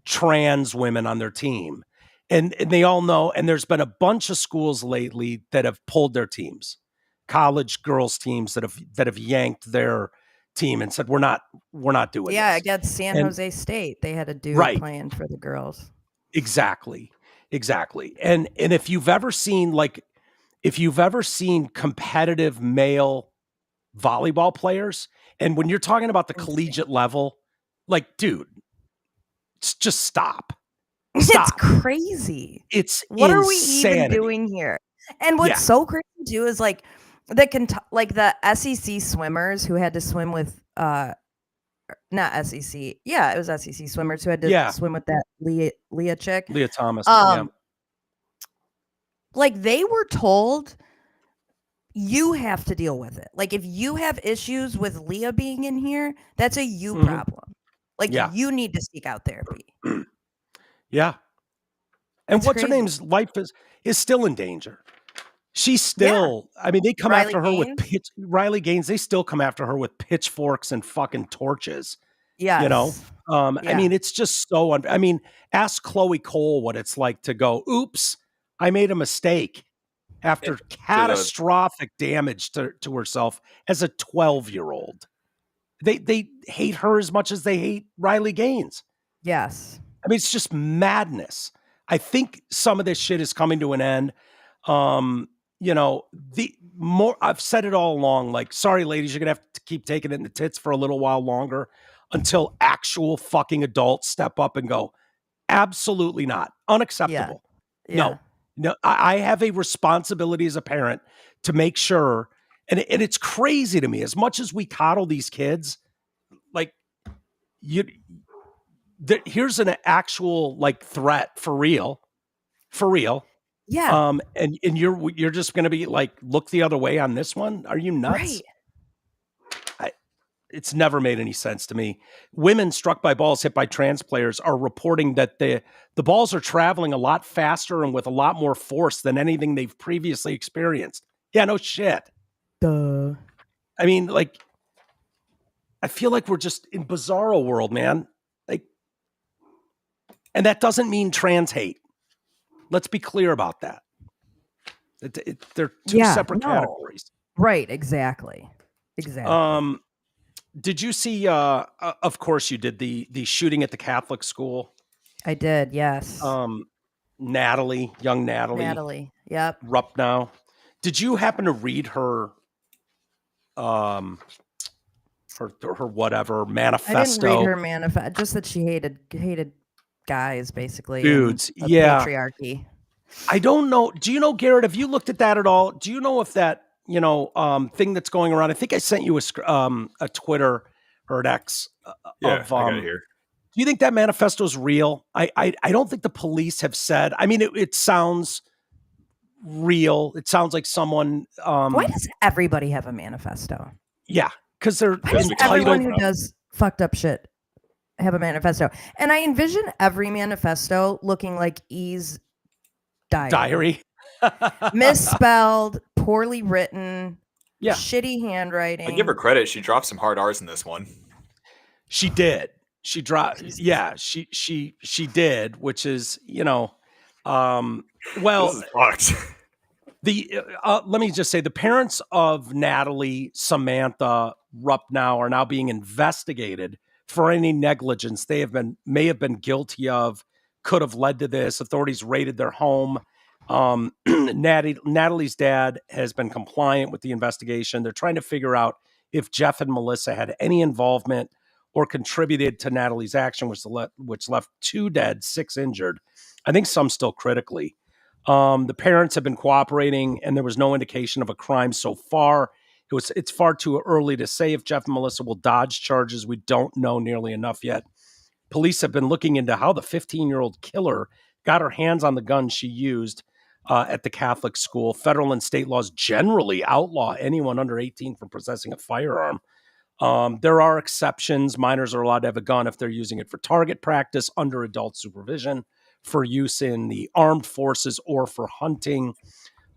trans women on their team. And they all know, and there's been a bunch of schools lately that have pulled their teams, college girls teams that have yanked their team and said, we're not doing Yeah, this. against San Jose State, they had a dude Right. playing for the girls. Exactly. And if you've ever seen competitive male volleyball players, and when you're talking about the collegiate level, like, dude, just stop. It's crazy. It's what insanity. are we even doing here? And what's so crazy too is like the SEC swimmers who had to swim with not SEC. Yeah, it was SEC swimmers who had to swim with that Leah chick. Leah Thomas. Like they were told you have to deal with it. Like if you have issues with Leah being in here, that's a you problem. Like you need to seek out therapy. Yeah. And what's her name's life is still in danger. She's still, I mean, they come after her with Riley Gaines. They still come after her with pitchforks and fucking torches. Yeah. You know? I mean, it's just so, I mean, ask Chloe Cole what it's like to go, oops, I made a mistake after catastrophic damage to herself as a 12-year-old. They hate her as much as they hate Riley Gaines. Yes. I mean, it's just madness. I think some of this shit is coming to an end. I've said it all along, like, sorry, ladies, you're going to have to keep taking it in the tits for a little while longer until actual fucking adults step up and go, absolutely not. Unacceptable. Yeah. No, I have a responsibility as a parent to make sure, and it's crazy to me, as much as we coddle these kids, like, here's an actual like threat for real. Yeah. And you're just going to be like, look the other way on this one. Are you nuts? Right. It's never made any sense to me. Women struck by balls hit by trans players are reporting that the balls are traveling a lot faster and with a lot more force than anything they've previously experienced. Yeah, no shit. Duh. I mean, like, I feel like we're just in bizarro world, man. Like, and that doesn't mean trans hate. Let's be clear about that. They're two separate categories. Right. Exactly. Did you see, of course you did, the shooting at the Catholic school? I did. Yes. Young Natalie. Yep. Rupnow. Did you happen to read her whatever manifesto? I didn't read her manifesto, just that she hated guys, basically. Dudes. Patriarchy. I don't know. Do you know, Garrett, have you looked at that at all? Do you know if that, thing that's going around, I think I sent you a Twitter or an X I got it here. Do you think that manifesto is real? I don't think the police have said, I mean, it sounds real. It sounds like someone, why does everybody have a manifesto? Yeah. Because they're entitled. Everyone who does fucked up shit have a manifesto. And I envision every manifesto looking like E's diary. Misspelled, poorly written, shitty handwriting. I give her credit. She dropped some hard R's in this one. She did. She dropped. Yeah, she did, which is, well, this is fucked. Let me just say, the parents of Natalie Samantha Rupnow are now being investigated for any negligence they may have been guilty of, could have led to this. Authorities raided their home. Natalie's dad has been compliant with the investigation. They're trying to figure out if Jeff and Melissa had any involvement or contributed to Natalie's action, which left 2 dead, 6 injured. I think some still critically. The parents have been cooperating, and there was no indication of a crime so far. It's far too early to say if Jeff and Melissa will dodge charges. We don't know nearly enough yet. Police have been looking into how the 15-year-old killer got her hands on the gun she used. at the Catholic school. Federal and state laws generally outlaw anyone under 18 from possessing a firearm. There are exceptions. Minors are allowed to have a gun if they're using it for target practice under adult supervision, for use in the armed forces, or for hunting.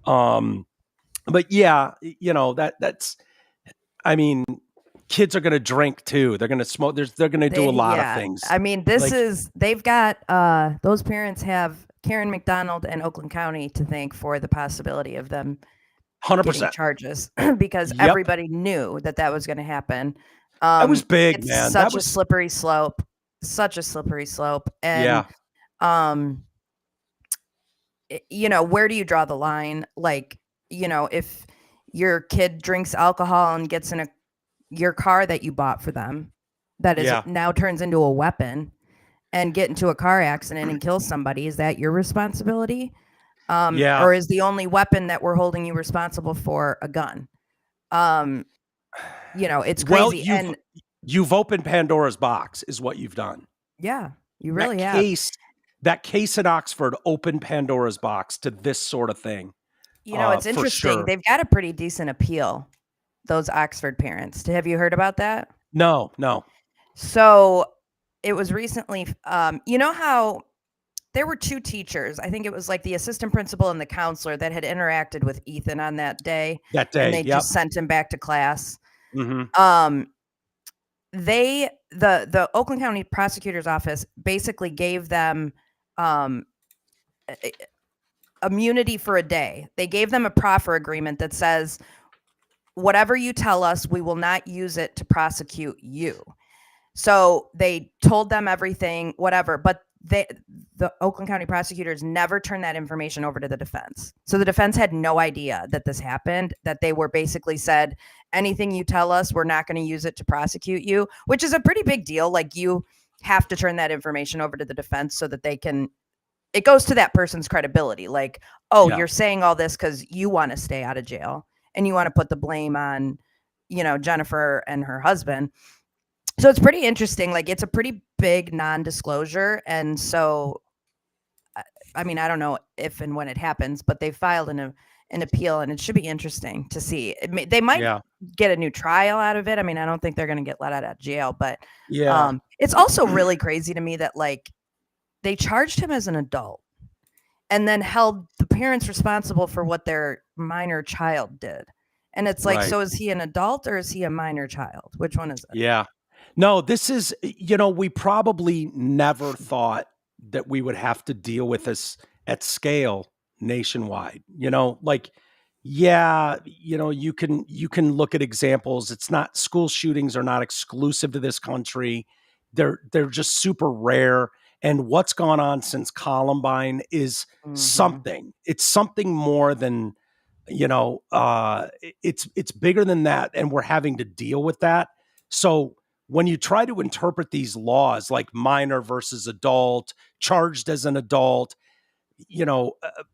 But yeah, that's, I mean, kids are going to drink too. They're going to smoke. They're going to do a lot of things. I mean, they've got, those parents have Karen McDonald and Oakland County to thank for the possibility of them 100% charges because everybody knew that was going to happen. That was big, it's man. Such a slippery slope. And, where do you draw the line? Like, if your kid drinks alcohol and gets in your car that you bought for them, that is now turns into a weapon, and get into a car accident and kill somebody, is that your responsibility? Or is the only weapon that we're holding you responsible for a gun? It's crazy. Well, you've opened Pandora's box, is what you've done. Yeah, you really have. That case in Oxford opened Pandora's box to this sort of thing. It's interesting. Sure. They've got a pretty decent appeal, those Oxford parents. Have you heard about that? No. So it was recently, how there were 2 teachers. I think it was like the assistant principal and the counselor that had interacted with Ethan on that day. And they just sent him back to class. Mm-hmm. The Oakland County Prosecutor's Office basically gave them immunity for a day. They gave them a proffer agreement that says, whatever you tell us, we will not use it to prosecute you. So they told them everything, whatever, but the Oakland County prosecutors never turned that information over to the defense. So the defense had no idea that this happened, that they were basically said, anything you tell us, we're not going to use it to prosecute you, which is a pretty big deal. Like, you have to turn that information over to the defense so that it goes to that person's credibility. Like, you're saying all this because you want to stay out of jail and you want to put the blame on, Jennifer and her husband. So it's pretty interesting. Like, it's a pretty big non-disclosure. And so, I mean, I don't know if and when it happens, but they filed an appeal, and it should be interesting to see. They might get a new trial out of it. I mean, I don't think they're going to get let out of jail, but it's also really crazy to me that, like, they charged him as an adult and then held the parents responsible for what their minor child did. And it's like, so is he an adult or is he a minor child? Which one is it? Yeah. No, this is, we probably never thought that we would have to deal with this at scale nationwide. You can look at examples. It's not, school shootings are not exclusive to this country. They're just super rare. And what's gone on since Columbine is something. It's something more than, it's bigger than that. And we're having to deal with that. So when you try to interpret these laws, like minor versus adult, charged as an adult,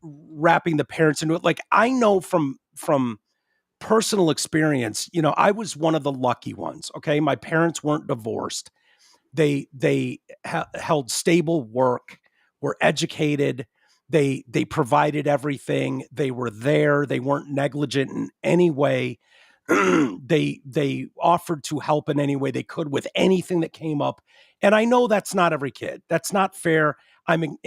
wrapping the parents into it, like, I know from personal experience, I was one of the lucky ones. Okay. My parents weren't divorced. They held stable work, were educated. They provided everything. They were there. They weren't negligent in any way. They offered to help in any way they could with anything that came up. And I know that's not every kid. That's not fair. I mean,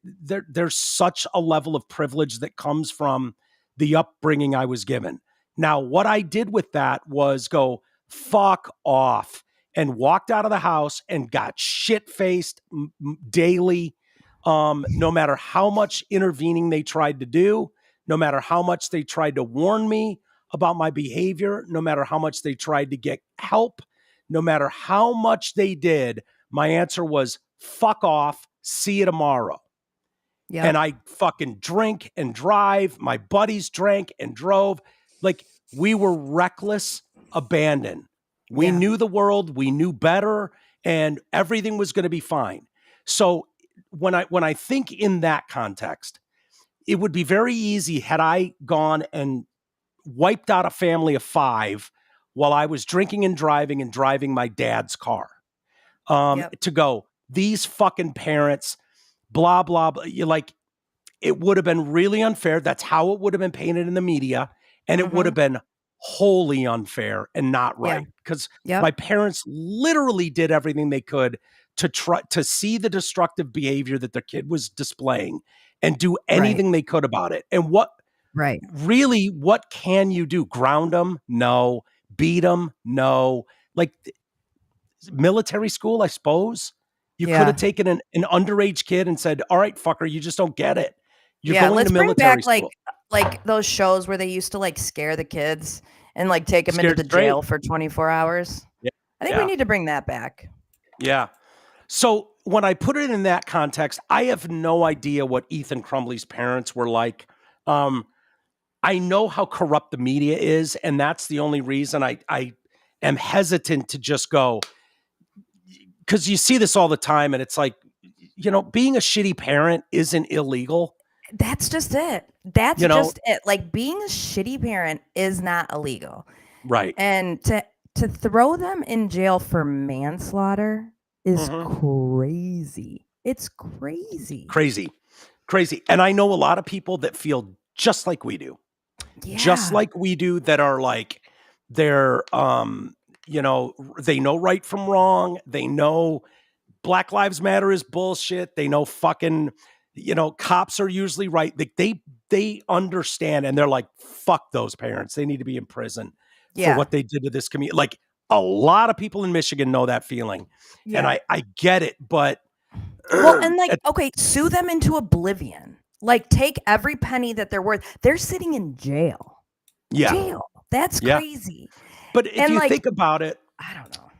there's such a level of privilege that comes from the upbringing I was given. Now, what I did with that was go, fuck off, and walked out of the house and got shit-faced daily. No matter how much intervening they tried to do, no matter how much they tried to warn me about my behavior, no matter how much they tried to get help, no matter how much they did, my answer was, fuck off, see you tomorrow. Yep. And I fucking drink and drive. My buddies drank and drove. Like, we were reckless abandon. We knew the world, we knew better, and everything was going to be fine. So when I think in that context, it would be very easy had I gone and wiped out a family of 5 while I was drinking and driving my dad's car. To go, these fucking parents, blah, blah, blah. You're like, it would have been really unfair. That's how it would have been painted in the media. And it would have been wholly unfair and not right. Because my parents literally did everything they could to try to see the destructive behavior that their kid was displaying and do anything they could about it. And what can you do? Ground them? No. Beat them? No. Like military school, I suppose. You could have taken an underage kid and said, all right, fucker, you just don't get it. You're going let's to military bring back school. like those shows where they used to like scare the kids and like take them into the jail for 24 hours. Yeah. I think we need to bring that back. Yeah. So when I put it in that context, I have no idea what Ethan Crumbley's parents were like. I know how corrupt the media is, and that's the only reason I am hesitant to just go, because you see this all the time, and it's like, being a shitty parent isn't illegal. That's just it. That's just it. Like, being a shitty parent is not illegal. Right. And to throw them in jail for manslaughter is crazy. It's crazy. Crazy. And I know a lot of people that feel just like we do. Yeah. Just like we do, that are like, they're, they know right from wrong. They know Black Lives Matter is bullshit. They know fucking, cops are usually right. They understand, and they're like, fuck those parents. They need to be in prison for what they did to this community. Like, a lot of people in Michigan know that feeling. Yeah. And I get it, but well, and like, okay, sue them into oblivion. Like, take every penny that they're worth. They're sitting in jail. Yeah. Jail. That's crazy. But if you think about it, I don't know.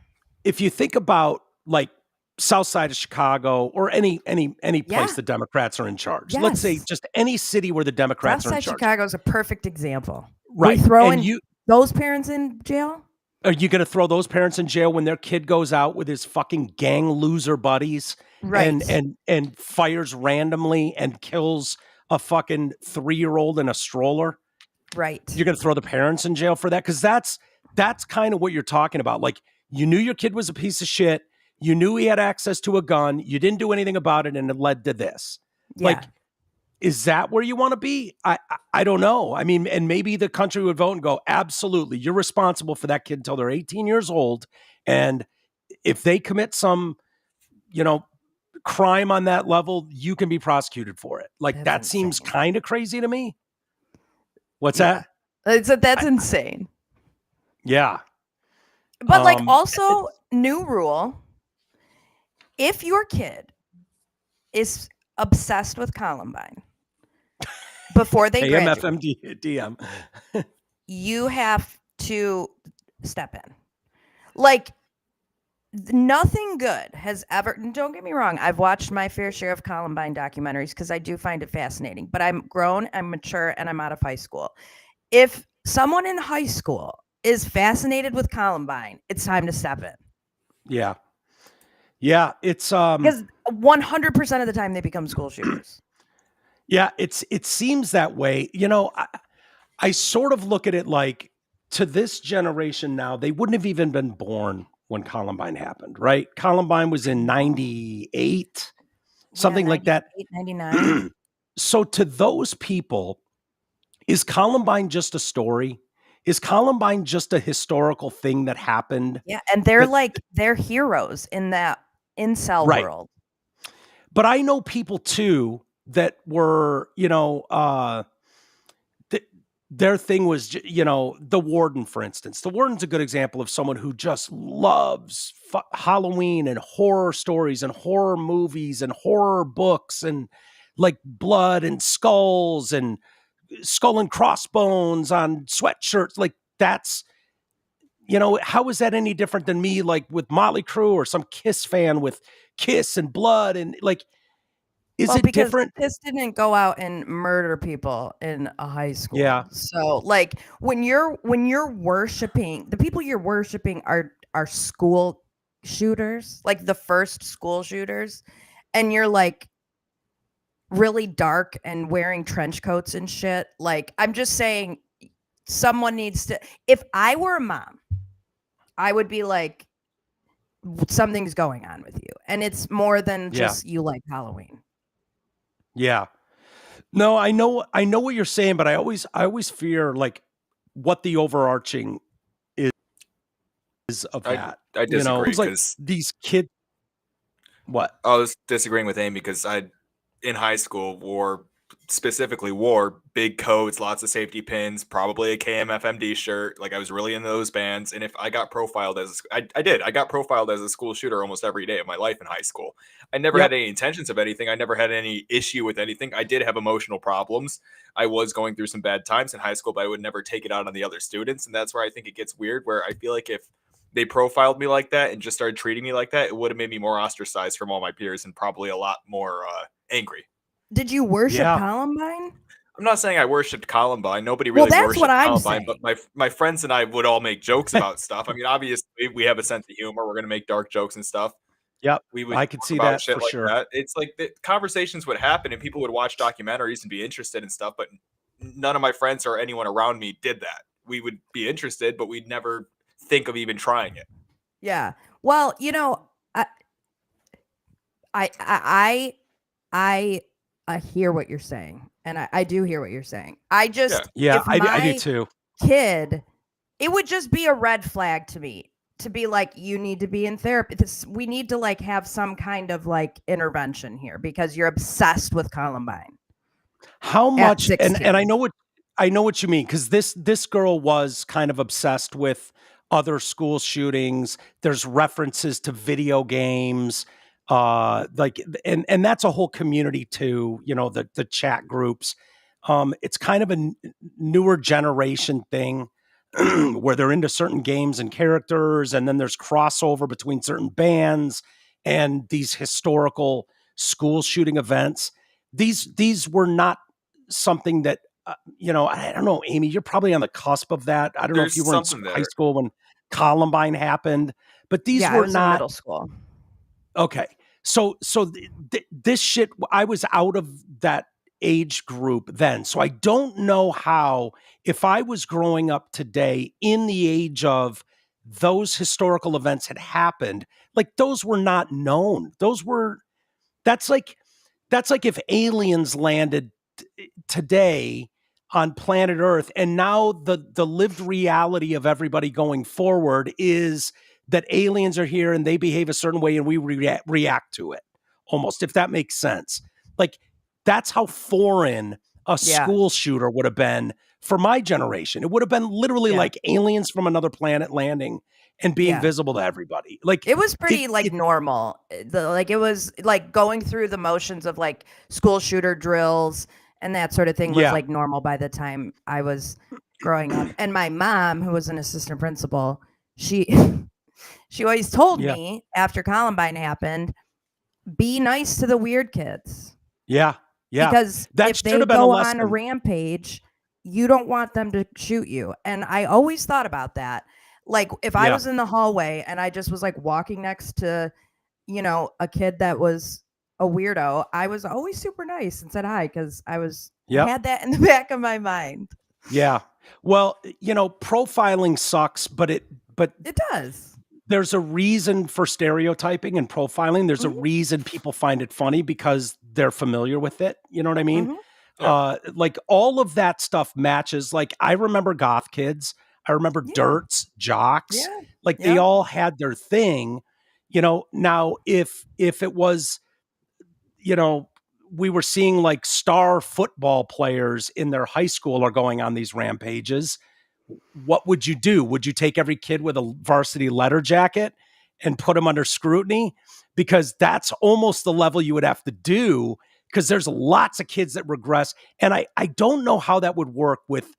If you think about like South Side of Chicago or any place the Democrats are in charge. Yes. Let's say just any city where the Democrats are in charge. South Side Chicago is a perfect example. Right. We throwing those parents in jail? Are you going to throw those parents in jail when their kid goes out with his fucking gang loser buddies and fires randomly and kills a fucking 3-year-old in a stroller? Right. You're going to throw the parents in jail for that? Because that's kind of what you're talking about. Like, you knew your kid was a piece of shit. You knew he had access to a gun. You didn't do anything about it, and it led to this. Yeah. Like, is that where you want to be? I don't know. I mean, and maybe the country would vote and go, absolutely, you're responsible for that kid until they're 18 years old. And if they commit some, crime on that level, you can be prosecuted for it. Like, that seems kind of crazy to me. What's that? That's insane. Yeah. But like, also, new rule, if your kid is obsessed with Columbine before they graduate, DM, you have to step in. Like, nothing good has ever, don't get me wrong, I've watched my fair share of Columbine documentaries because I do find it fascinating, but I'm grown, I'm mature, and I'm out of high school. If someone in high school is fascinated with Columbine, it's time to step in. Yeah. Yeah, it's because 100% of the time they become school shooters. Yeah, it seems that way. I sort of look at it like, to this generation now, they wouldn't have even been born when Columbine happened, right? Columbine was in 98, something like that. 99. So to those people, is Columbine just a story? Is Columbine just a historical thing that happened? Yeah, and they're heroes in that incel world. But I know people too that were, their thing was, the warden, for instance. The warden's a good example of someone who just loves Halloween and horror stories and horror movies and horror books and like blood and skulls and skull and crossbones on sweatshirts. Like, that's, how is that any different than me, like with Motley Crue or some Kiss fan with Kiss and blood and like, is it different? Kiss didn't go out and murder people in a high school. Yeah. So like, when you're worshiping, the people you're worshiping are school shooters, like the first school shooters, and you're like really dark and wearing trench coats and shit. Like, I'm just saying, someone needs to, if I were a mom, I would be like, something's going on with you. And it's more than just you like Halloween. Yeah. No, I know what you're saying, but I always fear like what the overarching is of that. I disagree It's like because these kids. What? I was disagreeing with Amy because in high school wore big coats, lots of safety pins, probably a KMFMD shirt. Like I was really into those bands. And if I got profiled I got profiled as a school shooter almost every day of my life in high school. I never had any intentions of anything. I never had any issue with anything. I did have emotional problems. I was going through some bad times in high school, but I would never take it out on the other students. And that's where I think it gets weird, where I feel like if they profiled me like that and just started treating me like that, it would have made me more ostracized from all my peers and probably a lot more angry. Did you worship Columbine? I'm not saying I worshipped Columbine. Nobody really worshipped Columbine, but my friends and I would all make jokes about stuff. I mean, obviously, we have a sense of humor. We're going to make dark jokes and stuff. Yep, we would I could see that shit for like sure. That. It's like the conversations would happen, and people would watch documentaries and be interested in stuff. But none of my friends or anyone around me did that. We would be interested, but we'd never think of even trying it. Yeah. Well, I hear what you're saying, and I do hear what you're saying. I just I do too. Kid, it would just be a red flag to me to be like, you need to be in therapy. We need to like have some kind of like intervention here because you're obsessed with Columbine. How much? And I know what you mean, because this girl was kind of obsessed with other school shootings. There's references to video games. Like, and that's a whole community too, the chat groups. It's kind of a newer generation thing where they're into certain games and characters, and then there's crossover between certain bands and these historical school shooting events. These were not something that, I don't know, Amy, you're probably on the cusp of that. I don't know if you were in high school when Columbine happened, but these were not in middle school. Okay. So this shit, I was out of that age group then. So I don't know how, if I was growing up today in the age of those historical events had happened, like those were not known. That's like if aliens landed today on planet Earth, and now the lived reality of everybody going forward is that aliens are here and they behave a certain way and we react to it, almost, if that makes sense. Like, that's how foreign a school shooter would have been for my generation. It would have been literally like aliens from another planet landing and being visible to everybody. Like, it was pretty normal. It was like going through the motions of like school shooter drills and that sort of thing was like normal by the time I was growing up. And my mom, who was an assistant principal, she always told me after Columbine happened, be nice to the weird kids. Yeah. Yeah. Because if they go on a rampage, you don't want them to shoot you. And I always thought about that. Like, if I was in the hallway and I just was like walking next to, a kid that was a weirdo, I was always super nice and said hi because I had that in the back of my mind. Yeah. Well, profiling sucks, but it does. There's a reason for stereotyping and profiling. There's a reason people find it funny because they're familiar with it. You know what I mean? Like, all of that stuff matches. Like, I remember goth kids. I remember dirts, jocks. Yeah. Like, they all had their thing. Now if it was, we were seeing like star football players in their high school are going on these rampages, what would you do? Would you take every kid with a varsity letter jacket and put them under scrutiny? Because that's almost the level you would have to do, because there's lots of kids that regress. And I don't know how that would work with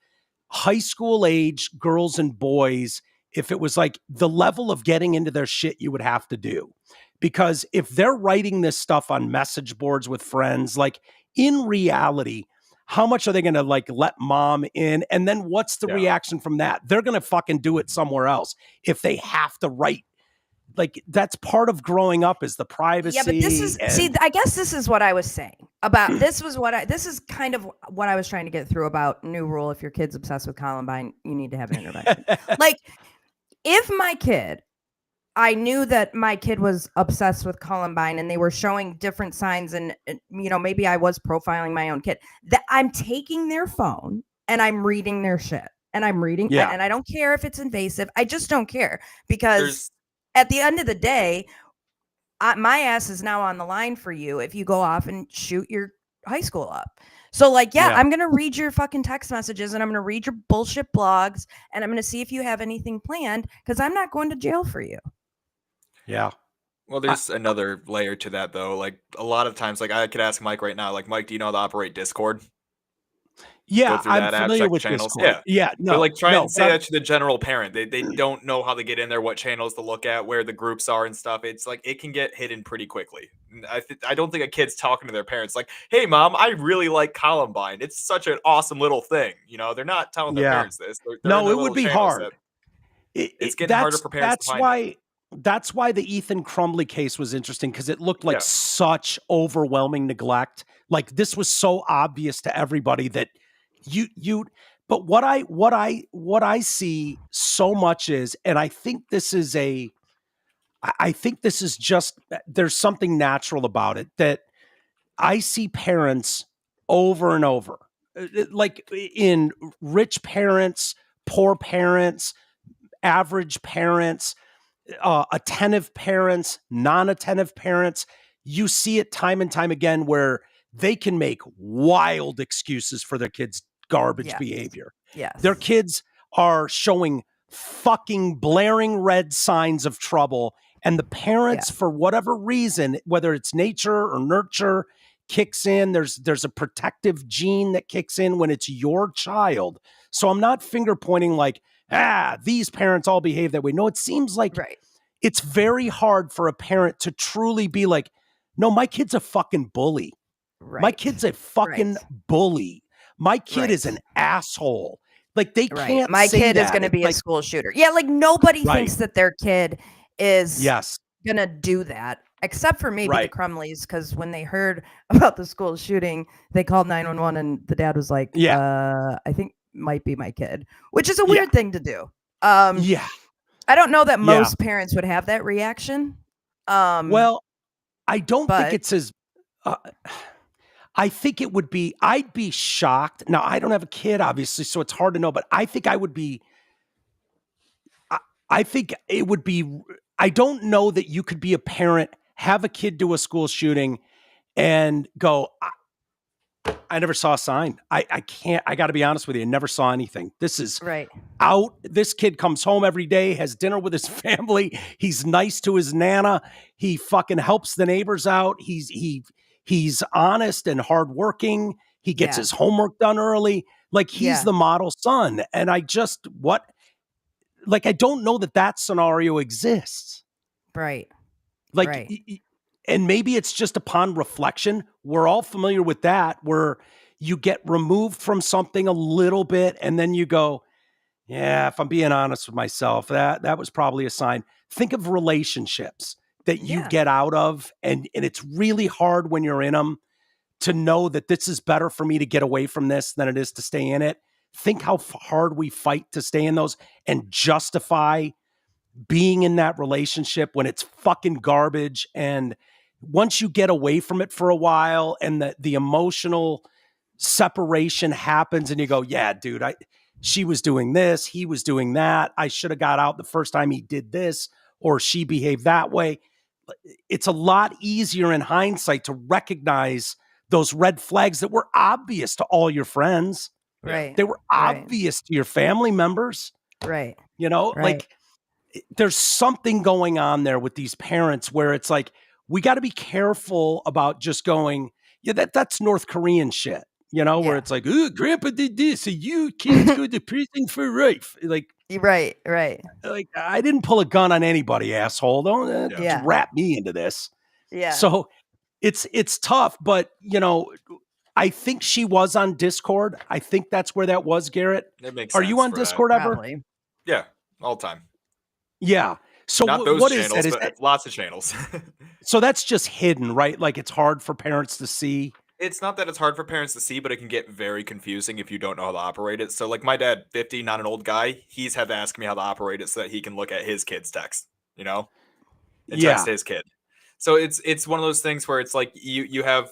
high school age girls and boys, if it was like the level of getting into their shit you would have to do. Because if they're writing this stuff on message boards with friends, like, in reality, how much are they going to like let mom in? And then what's the reaction from that? They're going to fucking do it somewhere else if they have to write. Like, that's part of growing up, is the privacy. Yeah, but this is, I guess this is what I was saying about, this is kind of what I was trying to get through about new rule. If your kid's obsessed with Columbine, you need to have an intervention. Like, if my kid, I knew that my kid was obsessed with Columbine and they were showing different signs, and maybe I was profiling my own kid, that I'm taking their phone and I'm reading their shit, and I'm reading, and I don't care if it's invasive. I just don't care, because at the end of the day, my ass is now on the line for you if you go off and shoot your high school up. So I'm going to read your fucking text messages, and I'm going to read your bullshit blogs, and I'm going to see if you have anything planned, because I'm not going to jail for you. Yeah. Well, there's another layer to that, though. Like, a lot of times, like, I could ask Mike right now, like, Mike, do you know how to operate Discord? Yeah, I'm familiar with channels. Discord. Yeah, no. But, like, try and say that to the general parent. They don't know how to get in there, what channels to look at, where the groups are and stuff. It's like, it can get hidden pretty quickly. I don't think a kid's talking to their parents like, hey, Mom, I really like Columbine. It's such an awesome little thing. They're not telling their parents this. No, it would be hard. It's getting harder for parents to find it. That's why the Ethan Crumbley case was interesting, because it looked like such overwhelming neglect. Like, this was so obvious to everybody that but what I see so much is, and I think this is just, there's something natural about it, that I see parents over and over, like in rich parents, poor parents, average parents, attentive parents, non-attentive parents. You see it time and time again where they can make wild excuses for their kids' garbage behavior. Yes. Their kids are showing fucking blaring red signs of trouble, and the parents, for whatever reason, whether it's nature or nurture, kicks in. There's a protective gene that kicks in when it's your child. So I'm not finger pointing like, these parents all behave that way. No, it seems like it's very hard for a parent to truly be like, no, my kid's a fucking bully. Right. My kid's a fucking bully. My kid is an asshole. Like, they can't My say kid that. is going to be a school shooter. Yeah, like, nobody thinks that their kid is going to do that, except for maybe the Crumleys, because when they heard about the school shooting, they called 911, and the dad was like, I think might be my kid, which is a weird thing to do. I don't know that most parents would have that reaction. Well, I don't think it's as I think it would be, I'd be shocked. Now, I don't have a kid, obviously, so it's hard to know, but I think I would be, I think it would be, I don't know that you could be a parent, have a kid do a school shooting, and go, I never saw a sign. I can't, I got to be honest with you, I never saw anything. This is out. This kid comes home every day, has dinner with his family. He's nice to his Nana. He fucking helps the neighbors out. He's honest and hardworking. He gets his homework done early. Like, he's the model son. And I don't know that scenario exists. Right. Like, and maybe it's just upon reflection. We're all familiar with that, where you get removed from something a little bit, and then you go, yeah, if I'm being honest with myself, that was probably a sign. Think of relationships that you get out of, and it's really hard when you're in them to know that this is better for me to get away from this than it is to stay in it. Think how hard we fight to stay in those and justify being in that relationship when it's fucking garbage. And once you get away from it for a while, and the emotional separation happens, and you go, yeah, dude, she was doing this, he was doing that. I should have got out the first time he did this, or she behaved that way. It's a lot easier in hindsight to recognize those red flags that were obvious to all your friends. Right. They were obvious to your family members. Right. Like, there's something going on there with these parents where it's like, we got to be careful about just going, that's North Korean shit, where it's like, ooh, grandpa did this, so you kids go to prison for life. Like, right. Like, I didn't pull a gun on anybody, asshole. Don't just wrap me into this. Yeah. So it's tough, but I think she was on Discord. I think that's where that was, Garrett. It makes Are sense you on for Discord that. ever? Probably. Yeah, all the time. Yeah. So not those what channels, is that? But lots of channels. So that's just hidden, right? Like, it's hard for parents to see. It's not that it's hard for parents to see, but it can get very confusing if you don't know how to operate it. So, like, my dad, 50, not an old guy, he's had to ask me how to operate it so that he can look at his kids' text, and text his kid. So it's one of those things where it's like you have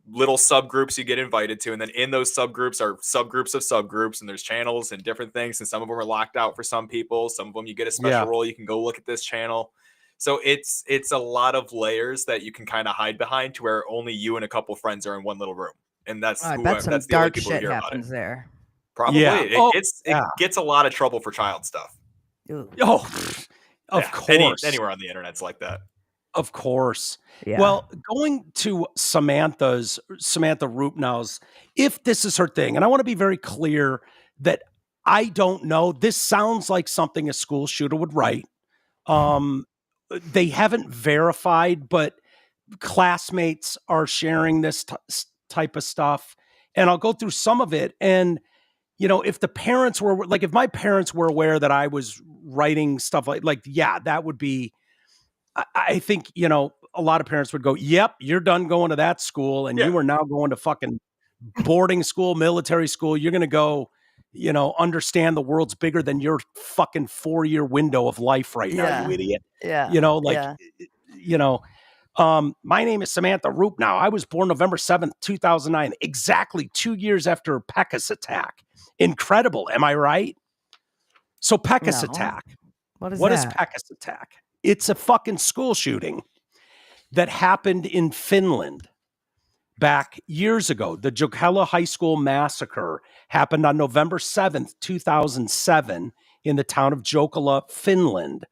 little subgroups you get invited to, and then in those subgroups are subgroups of subgroups, and there's channels and different things, and some of them are locked out for some people. Some of them you get a special role, you can go look at this channel. So it's a lot of layers that you can kind of hide behind to where only you and a couple friends are in one little room, and that's that's the only people who hear about it. There probably it gets a lot of trouble for child stuff. Oh, of course, anywhere on the internet's like that. Of course. Yeah. Well, going to Samantha Rupnow's, if this is her thing, and I want to be very clear that I don't know. This sounds like something a school shooter would write. They haven't verified, but classmates are sharing this type of stuff. And I'll go through some of it. And, if the parents were like, if my parents were aware that I was writing stuff that would be, I think, a lot of parents would go, yep, you're done going to that school. And you are now going to fucking boarding school, military school. You're going to go, understand the world's bigger than your fucking 4-year window of life right now, you idiot. Yeah. My name is Samantha Rupnow. I was born November 7th, 2009, exactly 2 years after Pecos attack. Incredible. Am I right? So Pecos attack. What is Pecos attack? It's a fucking school shooting that happened in Finland back years ago. The Jokela High School massacre happened on November 7th, 2007 in the town of Jokela, Finland.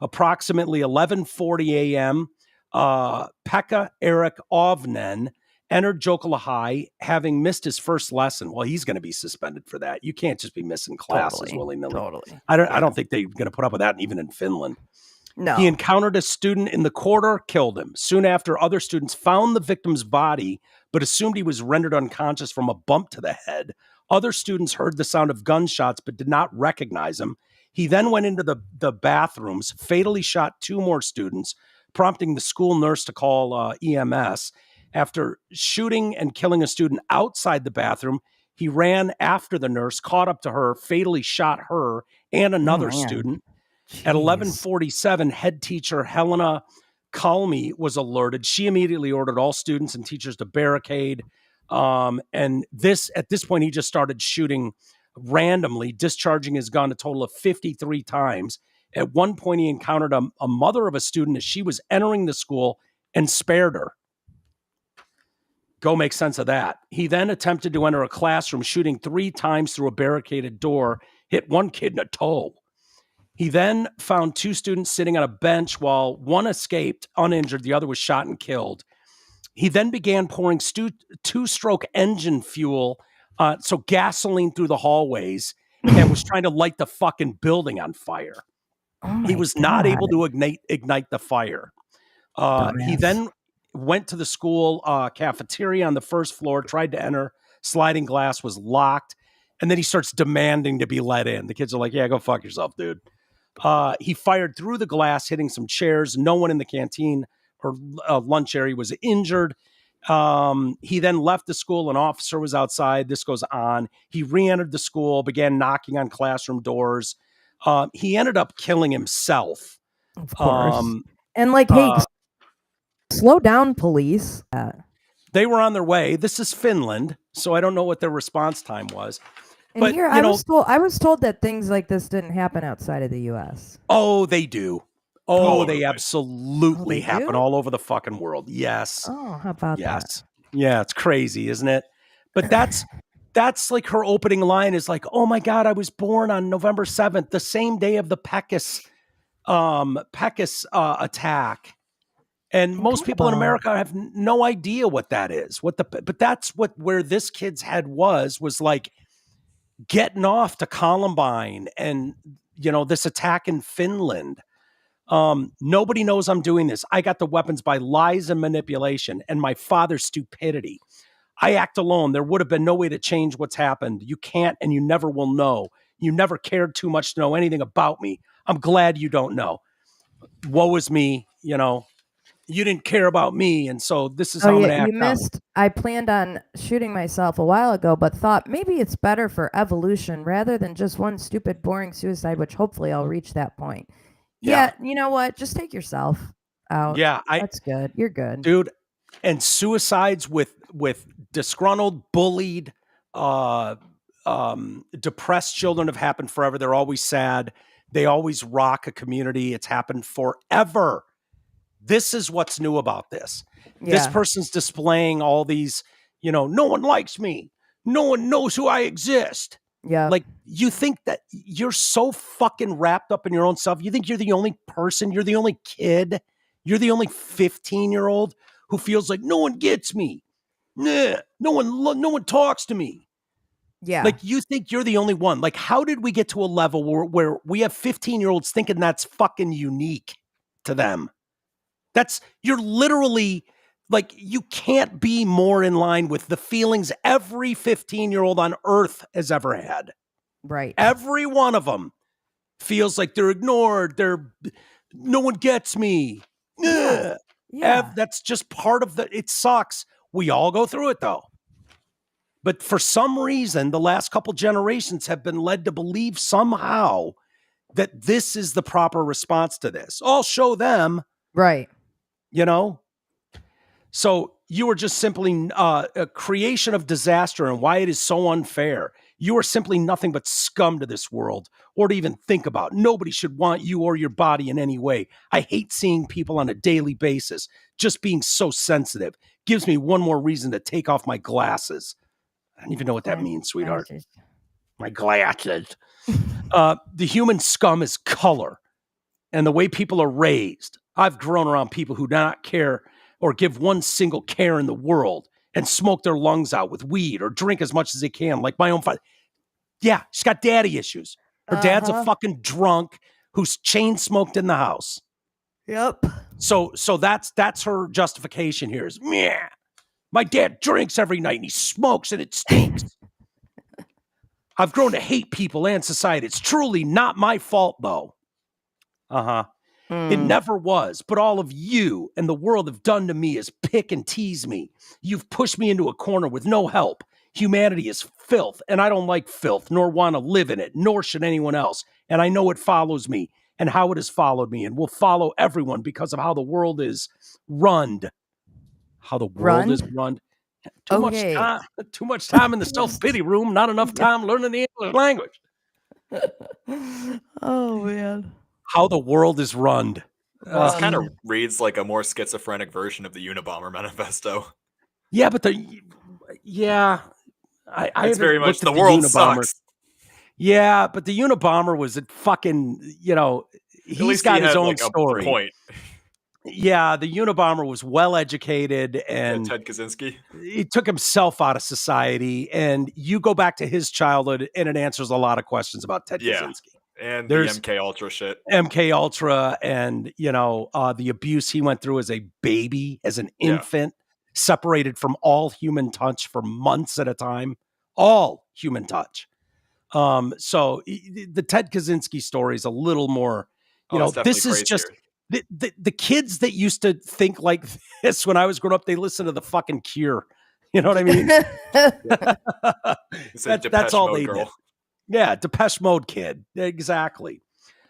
Approximately 11:40 a.m., Pekka Erik Ovnen entered Jokela High having missed his first lesson. Well, he's going to be suspended for that. You can't just be missing classes willy-nilly. Totally. I don't think they're going to put up with that even in Finland. No. He encountered a student in the corridor, killed him. Soon after, other students found the victim's body, but assumed he was rendered unconscious from a bump to the head. Other students heard the sound of gunshots, but did not recognize him. He then went into the bathrooms, fatally shot 2 more students, prompting the school nurse to call EMS. After shooting and killing a student outside the bathroom, he ran after the nurse, caught up to her, fatally shot her and another student. Jeez. At 11:47, head teacher Helena Kalmi was alerted. She immediately ordered all students and teachers to barricade. And at this point, he just started shooting randomly, discharging his gun a total of 53 times. At one point, he encountered a mother of a student as she was entering the school and spared her. Go make sense of that. He then attempted to enter a classroom, shooting 3 times through a barricaded door, hit one kid in the toe. He then found 2 students sitting on a bench while one escaped uninjured. The other was shot and killed. He then began pouring 2-stroke engine fuel, so gasoline through the hallways, and was trying to light the fucking building on fire. He was not able to ignite the fire. He then went to the school cafeteria on the first floor, tried to enter. Sliding glass was locked. And then he starts demanding to be let in. The kids are like, yeah, go fuck yourself, dude. He fired through the glass, hitting some chairs. No one in the canteen or lunch area was injured. He then left the school. An officer was outside. This goes on. He re-entered the school, began knocking on classroom doors. He ended up killing himself. Of course. And hey, slow down, police. They were on their way. This is Finland, so I don't know what their response time was. And but, here, I was told that things like this didn't happen outside of the U.S. Oh, they do. Oh, they absolutely happen all over the fucking world. Yes. Oh, how about that? Yeah, it's crazy, isn't it? But that's like her opening line is like, oh my God, I was born on November 7th, the same day of the Pecos attack. And most people in America have no idea what that is. But that's where this kid's head was like getting off to Columbine and, this attack in Finland. Nobody knows I'm doing this. I got the weapons by lies and manipulation and my father's stupidity. I act alone. There would have been no way to change what's happened. You can't, and you never will know. You never cared too much to know anything about me. I'm glad you don't know. Woe is me, You didn't care about me, and so this is how I'm going to act. You missed. I planned on shooting myself a while ago, but thought maybe it's better for evolution rather than just one stupid, boring suicide, which hopefully I'll reach that point. Yeah, you know what? Just take yourself. out. Yeah, That's good. You're good. Dude, and suicides with disgruntled, bullied, depressed children have happened forever. They're always sad. They always rock a community. It's happened forever. This is what's new about this. Yeah. This person's displaying all these, no one likes me. No one knows who I exist. Yeah. Like, you think that you're so fucking wrapped up in your own self. You think you're the only person, you're the only kid, you're the only 15-year-old who feels like no one gets me. Nah, no one talks to me. Yeah. Like, you think you're the only one. Like, how did we get to a level where we have 15-year-olds thinking that's fucking unique to them? You're literally, like, you can't be more in line with the feelings every 15-year-old on earth has ever had. Right. Every one of them feels like they're ignored. No one gets me. Yeah. Yeah. That's just part of it sucks. We all go through it though. But for some reason, the last couple generations have been led to believe somehow that this is the proper response to this. I'll show them. Right. So you are just simply a creation of disaster, and why it is so unfair. You are simply nothing but scum to this world, or to even think about. Nobody should want you or your body in any way. I hate seeing people on a daily basis just being so sensitive. Gives me one more reason to take off my glasses. I don't even know what that means, sweetheart. My glasses. The human scum is color and the way people are raised. I've grown around people who do not care or give one single care in the world and smoke their lungs out with weed or drink as much as they can, like my own father. Yeah, she's got daddy issues. Her dad's a fucking drunk who's chain smoked in the house. Yep. So that's her justification here is, meh, my dad drinks every night and he smokes and it stinks. I've grown to hate people and society. It's truly not my fault, though. It never was, but all of you and the world have done to me is pick and tease me. You've pushed me into a corner with no help. Humanity is filth, and I don't like filth, nor want to live in it, nor should anyone else. And I know it follows me and how it has followed me and will follow everyone because of how the world is run. How the world is run. Too much time in the self-pity room, not enough time learning the English language. Oh, man. How the world is run. This kind of reads like a more schizophrenic version of the Unabomber manifesto. Yeah, but I it's very much the world sucks. Yeah, but the Unabomber was a fucking, he's got his own story. Point. Yeah, the Unabomber was well educated and Ted Kaczynski. He took himself out of society, and you go back to his childhood, and it answers a lot of questions about Ted Kaczynski. And there's the MK Ultra shit. MK Ultra and, the abuse he went through as a baby, as an infant, separated from all human touch for months at a time. All human touch. So the Ted Kaczynski story is a little more, this is just the kids that used to think like this when I was growing up, they listened to the fucking Cure. You know what I mean? That's all they did. Yeah, Depeche Mode kid. Exactly.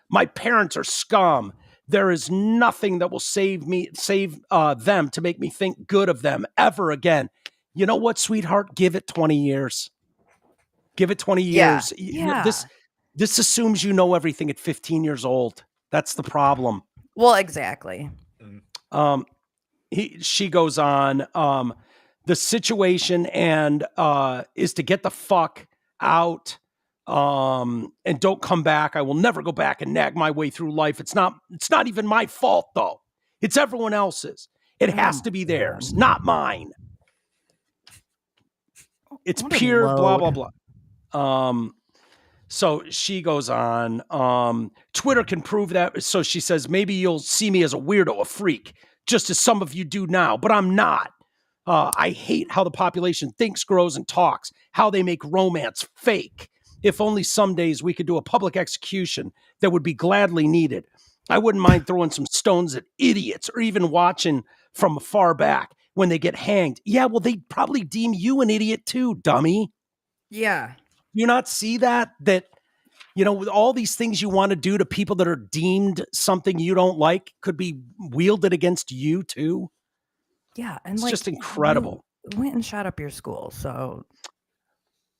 My parents are scum. There is nothing that will save them to make me think good of them ever again. You know what, sweetheart? Give it 20 years. Give it 20 years. Yeah. This assumes you know everything at 15 years old. That's the problem. Well, exactly. She goes on. The situation is to get the fuck out. And don't come back. I will never go back and nag my way through life. It's not even my fault though. It's everyone else's. It has to be theirs, not mine. It's pure blah, blah, blah. So she goes on, Twitter can prove that. So she says, maybe you'll see me as a weirdo, a freak, just as some of you do now, but I'm not. I hate how the population thinks, grows, and talks, how they make romance fake. If only some days we could do a public execution that would be gladly needed. I wouldn't mind throwing some stones at idiots or even watching from far back when they get hanged. Yeah, well, they'd probably deem you an idiot too, dummy. Yeah. You not see that with all these things you want to do to people that are deemed something you don't like could be wielded against you too. Yeah, and It's like just incredible. you went and shot up your school, so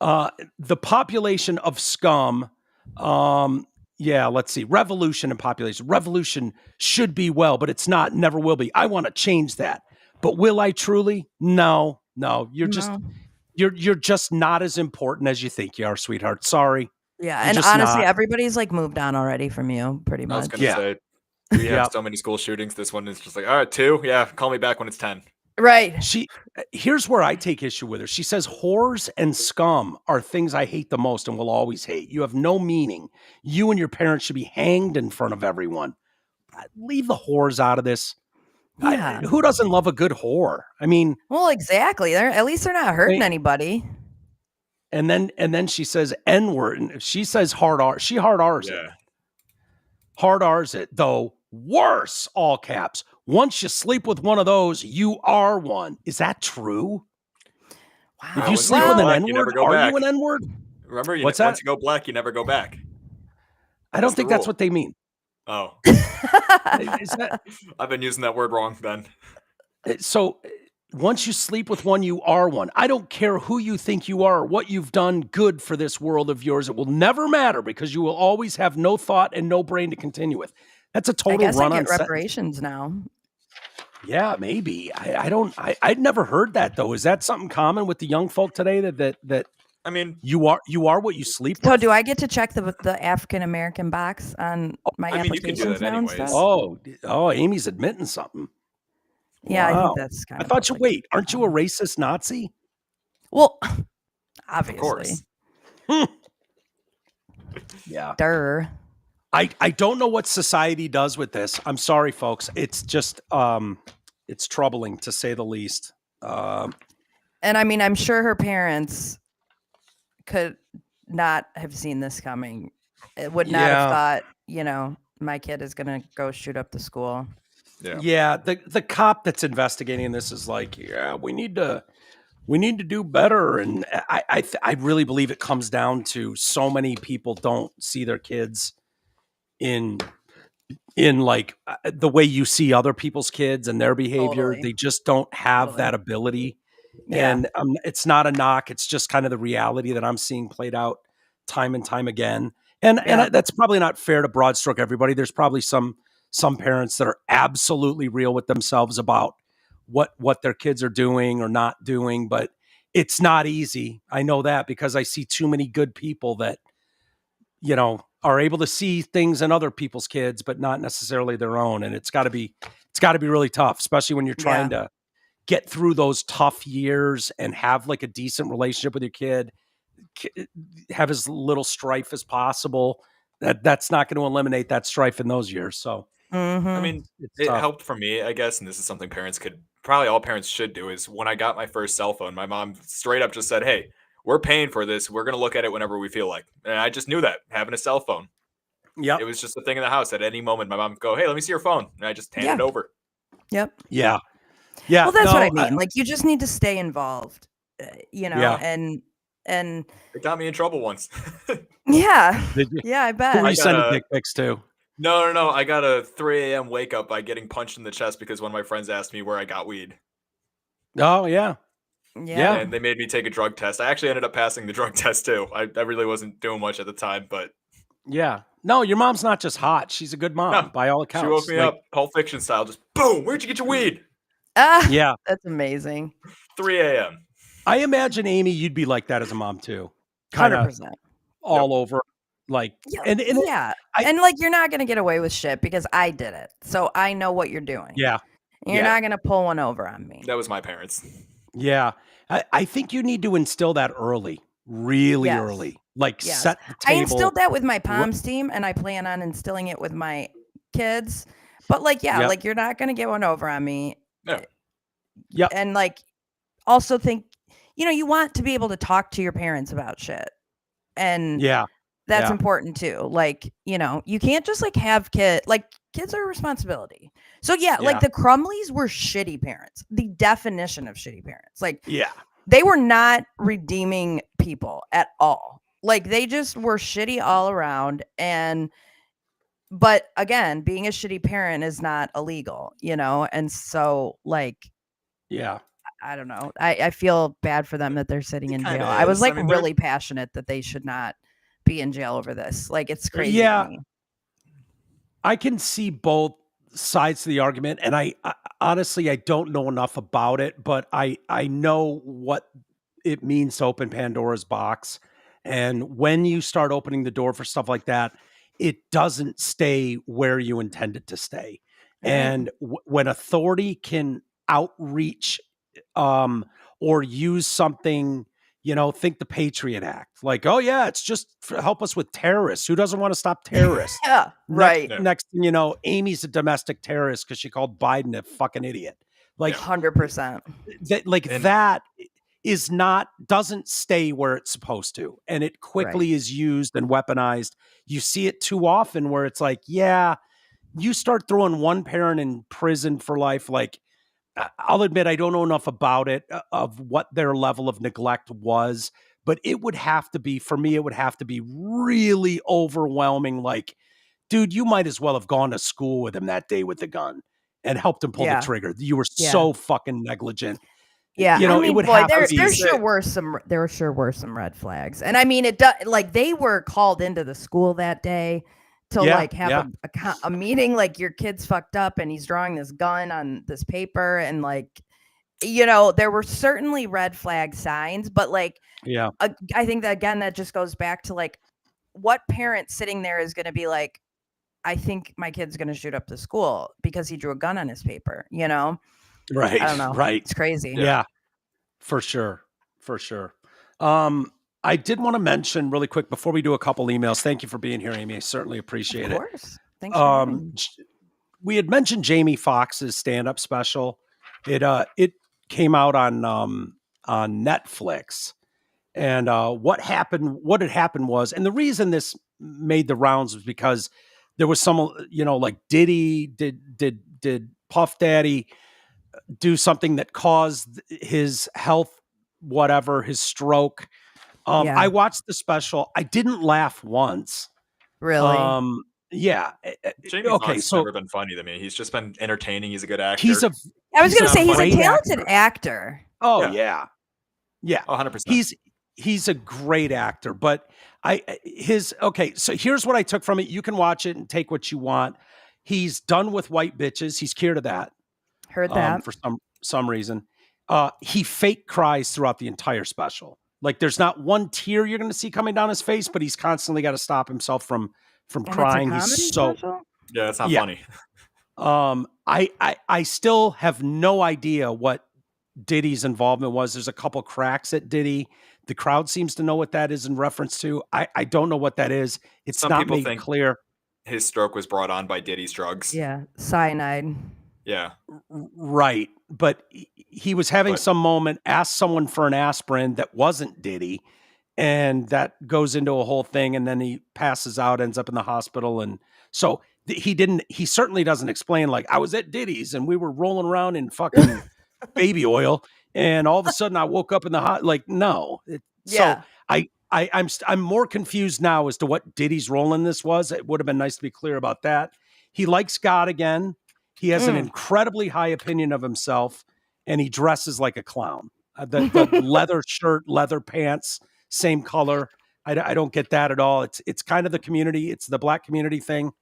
The population of scum. Let's see. Revolution and population. Revolution should be well, but it's not. Never will be. I want to change that, but will I truly? No. You're just you're just not as important as you think you are, sweetheart. Sorry. Yeah, You're and just honestly, not. everybody's like moved on already from you, pretty I was much. gonna say, we have Yep. so many school shootings. This one is just like, all right, 2. Yeah, call me back when it's 10. Right. Here's where I take issue with her. She says whores and scum are things I hate the most and will always hate. You have no meaning. You and your parents should be hanged in front of everyone. Leave the whores out of this. Yeah. Who doesn't love a good whore? I mean, Well, exactly. At least they're not hurting anybody. and then she says N-word, and she says hard R. She hard R's it. Hard R's it, though. Worse, all caps. Once you sleep with one of those, you are one. Is that true? Wow. If you sleep with an N-word, are you an N-word? Remember, What's that? Once you go black, you never go back. I don't think that's what they mean. Oh. Is that, I've been using that word wrong then. so once you sleep with one, you are one. I don't care who you think you are or what you've done good for this world of yours. It will never matter because you will always have no thought and no brain to continue with. That's a total I guess run I on get reparations now. Yeah, maybe. I'd never heard that though. Is that something common with the young folk today that I mean, you are what you sleep with? So do I get to check the African American box on my applications you can do that now and anyways. stuff? Oh, Amy's admitting something. Yeah, I Wow. think that's kind I of thought you public. wait. Aren't you a racist Nazi? Well, of obviously. course. Yeah. Durr. I don't know what society does with this. I'm sorry, folks. It's just it's troubling to say the least. And I mean, I'm sure her parents could not have seen this coming. It would not have thought, my kid is gonna go shoot up the school. Yeah. The cop that's investigating this is like, yeah, we need to do better. And I really believe it comes down to so many people don't see their kids in like the way you see other people's kids and their behavior. Totally. They just don't have that ability. Yeah. And it's not a knock. It's just kind of the reality that I'm seeing played out time and time again. And that's probably not fair to broad stroke everybody. There's probably some parents that are absolutely real with themselves about what their kids are doing or not doing, but it's not easy. I know that because I see too many good people that, are able to see things in other people's kids, but not necessarily their own. And it's gotta be really tough, especially when you're trying to get through those tough years and have like a decent relationship with your kid, have as little strife as possible. That's not going to eliminate that strife in those years. So, I mean, it tough. helped for me, I guess, and this is something probably all parents should do, is when I got my first cell phone, my mom straight up just said, "Hey, we're paying for this. We're going to look at it whenever we feel like." And I just knew that, having a cell phone. Yeah. It was just a thing in the house. At any moment, my mom would go, "Hey, let me see your phone." And I just hand it over. Yep. Yeah. Yeah. Well, that's what I mean. Like, you just need to stay involved, and It got me in trouble once. yeah. Did you? Yeah, I bet. Who were you sending dick pics to? No. I got a 3 a.m. wake up by getting punched in the chest because one of my friends asked me where I got weed. Oh, yeah. Yeah. And they made me take a drug test. I actually ended up passing the drug test too. I really wasn't doing much at the time, but yeah. No, your mom's not just hot. She's a good mom by all accounts. She woke me up, Pulp Fiction style, just boom. Where'd you get your weed? Yeah. That's amazing. 3 a.m. I imagine, Amy, you'd be like that as a mom too. Kind of 100%. all over. Like, and like, you're not going to get away with shit because I did it. So I know what you're doing. Yeah. You're not going to pull one over on me. That was my parents. Yeah. I think you need to instill that early, really early. Like, set the table. I instilled that with my Palms team, and I plan on instilling it with my kids. But like, like, you're not going to get one over on me. Yeah. Yeah. And like, also think, you want to be able to talk to your parents about shit. And that's important too. Like, you can't just like have kids are a responsibility. So like the Crumleys were shitty parents. The definition of shitty parents. Like, they were not redeeming people at all. Like they just were shitty all around. But again, being a shitty parent is not illegal, And so like, Yeah. I don't know. I feel bad for them that they're sitting in jail. I was like really passionate that they should not be in jail over this. Like it's crazy to me. I can see both sides to the argument, and I honestly I don't know enough about it, but I know what it means to open Pandora's box. And when you start opening the door for stuff like that, it doesn't stay where you intend it to stay. Right. And when authority can outreach or use something, think the Patriot Act. Like, oh yeah, it's just help us with terrorists. Who doesn't want to stop terrorists? Yeah, right. Next thing you know, Amy's a domestic terrorist because she called Biden a fucking idiot. Like 100%. That is doesn't stay where it's supposed to. And it quickly is used and weaponized. You see it too often where it's like, yeah, you start throwing one parent in prison for life. Like, I'll admit I don't know enough about it, of what their level of neglect was, but it would have to be, for me, it would have to be really overwhelming. Like, dude, you might as well have gone to school with him that day with the gun and helped him pull the trigger. You were so fucking negligent. Yeah, it would have to be. There sure were some red flags, and I mean, it does. Like they were called into the school that day to have a meeting. Like your kid's fucked up, and he's drawing this gun on this paper, and like, there were certainly red flag signs, but like, I think that again, that just goes back to like, what parent sitting there is going to be like, I think my kid's going to shoot up the school because he drew a gun on his paper, Right. I don't know. Right. It's crazy. Yeah, for sure. For sure. I did want to mention really quick before we do a couple emails. Thank you for being here, Amy. I certainly appreciate it. Of course. Thanks for having me. We had mentioned Jamie Foxx's stand-up special. It came out on Netflix. And what had happened was, and the reason this made the rounds was because there was some, like Diddy, did Puff Daddy do something that caused his health, his stroke. I watched the special. I didn't laugh once. Really? Yeah. Jamie Foxx has never been funny to me. He's just been entertaining. He's a good actor. I was going to say he's a talented actor. Oh yeah. 100%. He's a great actor, but so here's what I took from it. You can watch it and take what you want. He's done with white bitches. He's cured of that. Heard that. For some reason. He fake cries throughout the entire special. Like there's not one tear you're going to see coming down his face, but he's constantly got to stop himself from crying. He's so it's not funny. I still have no idea what Diddy's involvement was. There's a couple cracks at Diddy. The crowd seems to know what that is in reference to. I don't know what that is. It's not made clear. His stroke was brought on by Diddy's drugs. Yeah, cyanide. Yeah. Right. But he was having some moment, asked someone for an aspirin that wasn't Diddy, and that goes into a whole thing, and then he passes out, ends up in the hospital. And so he certainly doesn't explain, like, I was at Diddy's and we were rolling around in fucking baby oil, and all of a sudden I woke up in the hot, like, no. So I'm more confused now as to what Diddy's role in this was. It would have been nice to be clear about that. He likes God again. He has an incredibly high opinion of himself, and he dresses like a clown. The leather shirt, leather pants, same color. I don't get that at all. It's kind of the community. It's the black community thing.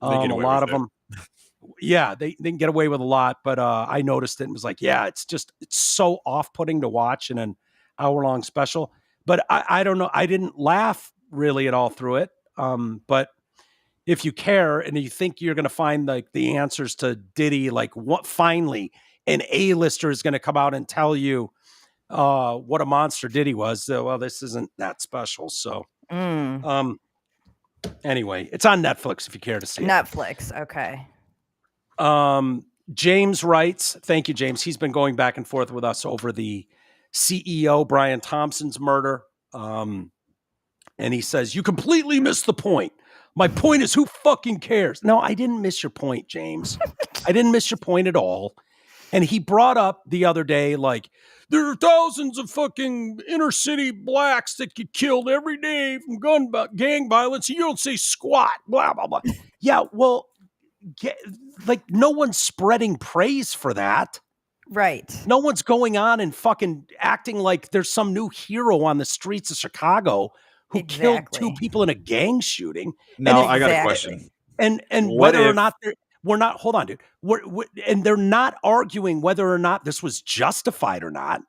A lot of them. Yeah, they can get away with a lot, but I noticed it and was like, yeah, it's so off-putting to watch in an hour-long special. But I don't know. I didn't laugh really at all through it. But if you care and you think you're going to find like the answers to Diddy, like what finally an A-lister is going to come out and tell you what a monster Diddy was. Well, this isn't that special. So anyway, it's on Netflix if you care to see it. Netflix. Okay. James writes, thank you, James. He's been going back and forth with us over the CEO Brian Thompson's murder. And he says, you completely missed the point. My point is, who fucking cares? No, I didn't miss your point, James. I didn't miss your point at all. And he brought up the other day, like, there are thousands of fucking inner city blacks that get killed every day from gang violence. And you don't say squat, blah, blah, blah. Yeah, well, like no one's spreading praise for that. Right. No one's going on and fucking acting like there's some new hero on the streets of Chicago who killed 2 people in a gang shooting. Now I got a question. And whether or not we're not, hold on, dude. And they're not arguing whether or not this was justified or not.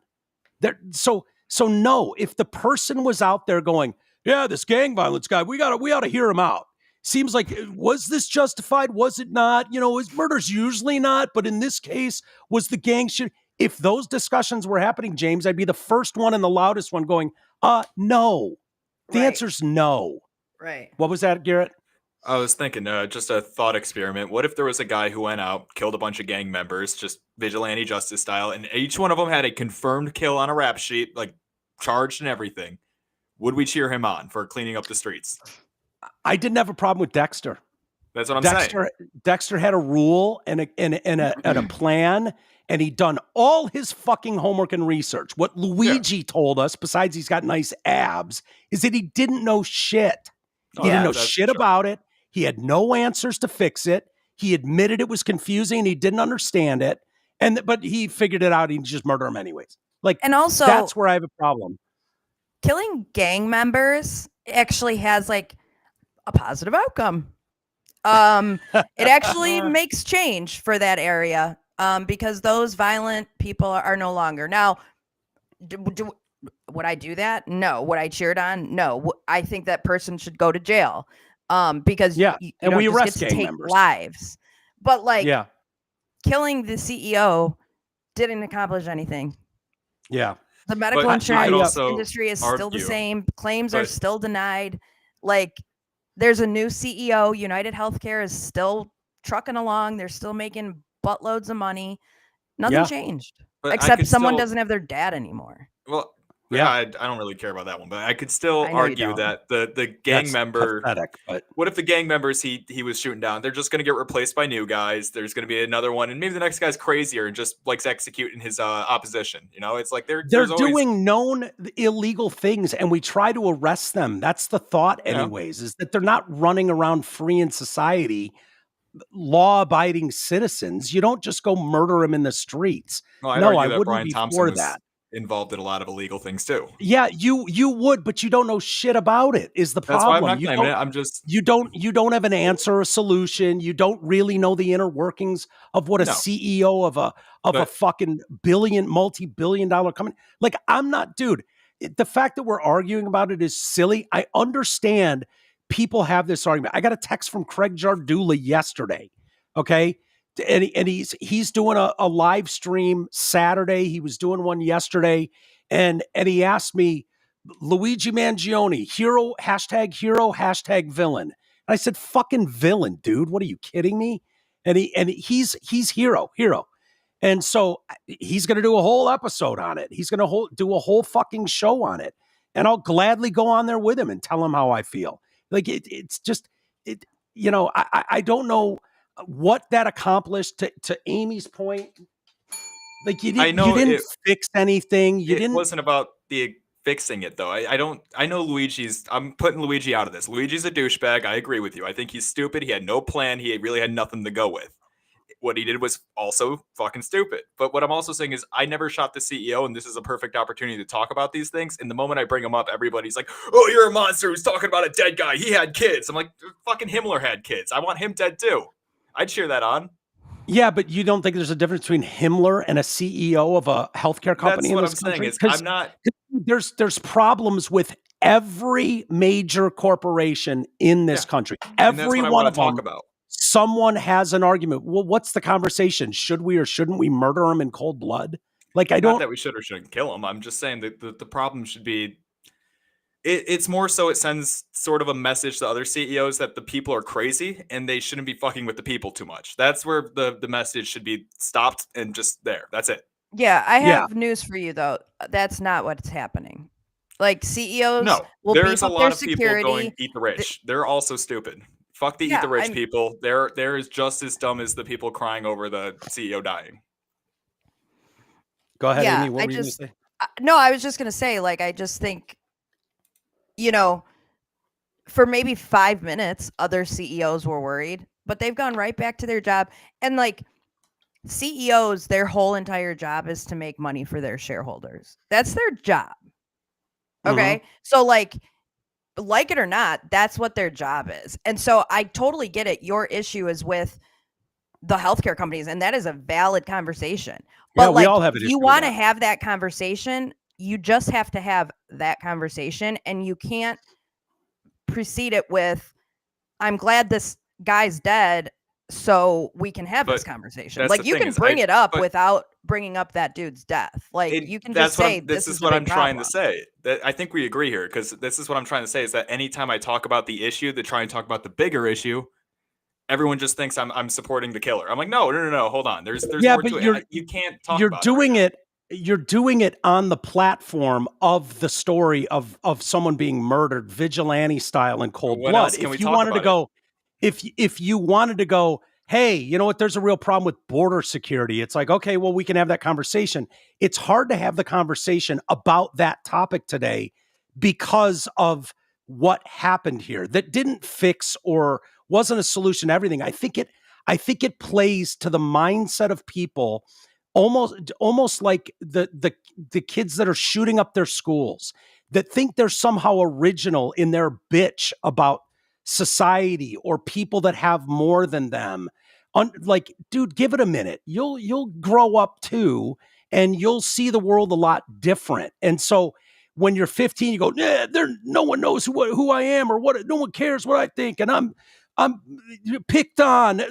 So no, if the person was out there going, yeah, this gang violence guy, we ought to hear him out. Seems like, was this justified? Was it not? You know, is murder's usually not, but in this case, was the gang shit? If those discussions were happening, James, I'd be the first one and the loudest one going, no. The answer's no. Right. What was that, Garrett? I was thinking, just a thought experiment. What if there was a guy who went out, killed a bunch of gang members, just vigilante justice style, and each one of them had a confirmed kill on a rap sheet, like charged and everything? Would we cheer him on for cleaning up the streets? I didn't have a problem with Dexter. That's what I'm saying. Dexter had a rule and a plan, and he'd done all his fucking homework and research. What Luigi told us, besides he's got nice abs, is that he didn't know shit. He didn't know shit about it. He had no answers to fix it. He admitted it was confusing and he didn't understand it. But he figured it out. He'd just murder him anyways. And also, that's where I have a problem. Killing gang members actually has like a positive outcome. It actually makes change for that area because those violent people are no longer. Now, would I do that? No. Would I cheer it on? No. I think that person should go to jail because you and we just arrest get to gang take members. lives. But killing the CEO didn't accomplish anything. Yeah. The medical insurance industry is still the same. Claims are still denied. Like, there's a new CEO. United Healthcare is still trucking along. They're still making buttloads of money. Nothing changed. Except someone doesn't have their dad anymore. Well, I don't really care about that one, but I could still argue that the gang member. Pathetic, but what if the gang members he was shooting down, they're just going to get replaced by new guys? There's going to be another one, and maybe the next guy's crazier and just likes executing his opposition. You know, it's like they're doing known illegal things, and we try to arrest them. That's the thought, anyways, is that they're not running around free in society, law-abiding citizens. You don't just go murder them in the streets. I wouldn't Brian be Thompson for that. Involved in a lot of illegal things too. Yeah, you would, but you don't know shit about it. Is the problem? That's why I'm not claiming it. I'm just you don't have an answer or a solution. You don't really know the inner workings of what a CEO of a fucking multi-billion-dollar company. Like, I'm not, dude. The fact that we're arguing about it is silly. I understand people have this argument. I got a text from Craig Jardula yesterday. Okay. And he's doing a live stream Saturday. He was doing one yesterday, and he asked me, Luigi Mangione, hero, hashtag villain. And I said, fucking villain, dude. What are you kidding me? And he's hero. And so he's going to do a whole episode on it. He's going to do a whole fucking show on it. And I'll gladly go on there with him and tell him how I feel. Like it's just, I don't know what that accomplished to Amy's point. Like you didn't fix anything. It wasn't about the fixing it though. I know I'm putting Luigi out of this. Luigi's a douchebag. I agree with you. I think he's stupid. He had no plan. He really had nothing to go with. What he did was also fucking stupid. But what I'm also saying is I never shot the CEO, and this is a perfect opportunity to talk about these things. And the moment I bring them up, everybody's like, oh, you're a monster who's talking about a dead guy. He had kids. I'm like, fucking Himmler had kids. I want him dead too. I'd cheer that on. Yeah, but you don't think there's a difference between Himmler and a CEO of a healthcare company? That's what I'm saying is I'm not. There's problems with every major corporation in this country. Every one of them. Someone has an argument. Well, what's the conversation? Should we or shouldn't we murder him in cold blood? Like, I don't. Not that we should or shouldn't kill him. I'm just saying that the problem should be. It's more so it sends sort of a message to other CEOs that the people are crazy and they shouldn't be fucking with the people too much. That's where the message should be stopped and just there. That's it. Yeah, I have news for you though. That's not what's happening. Like CEOs will there's beef a up lot their of people security. going eat the rich. They're also stupid. Fuck the eat the rich people. They're just as dumb as the people crying over the CEO dying. Go ahead, Yeah, Amy. What were you going to say? no, I was just going to say, like, I just think, you know, for maybe 5 minutes, other CEOs were worried, but they've gone right back to their job. And like CEOs, their whole entire job is to make money for their shareholders. That's their job. Okay. So like it or not, that's what their job is. And so I totally get it. Your issue is with the healthcare companies, and that is a valid conversation. Yeah, But we like, all have an if issue you with want to that. have that conversation, you just have to have that conversation, and you can't precede it with, I'm glad this guy's dead so we can have this But conversation. that's Like, the you thing can is bring it up but without bringing up that dude's death. Like, you can just that's what say this this is is a what big I'm trying to problem. say. That I think we agree here, because this is what I'm trying to say is that anytime I talk about the issue, to try and talk about the bigger issue, everyone just thinks I'm supporting the killer. I'm like, no, hold on. There's Yeah, more but to it. You can't talk you're about doing it. Right you're doing it on the platform of the story of someone being murdered, vigilante style in cold When blood. else can we If you talk wanted to about it? go, if you wanted to go, hey, you know what? There's a real problem with border security. It's like, okay, well, we can have that conversation. It's hard to have the conversation about that topic today because of what happened here that didn't fix or wasn't a solution to everything. I think it plays to the mindset of people, almost like the kids that are shooting up their schools, that think they're somehow original in their bitch about society or people that have more than them. Like, dude, give it a minute. You'll grow up too, and you'll see the world a lot different. And so when you're 15, you go, yeah, no one knows who I am or what. No one cares what I think, and I'm picked on.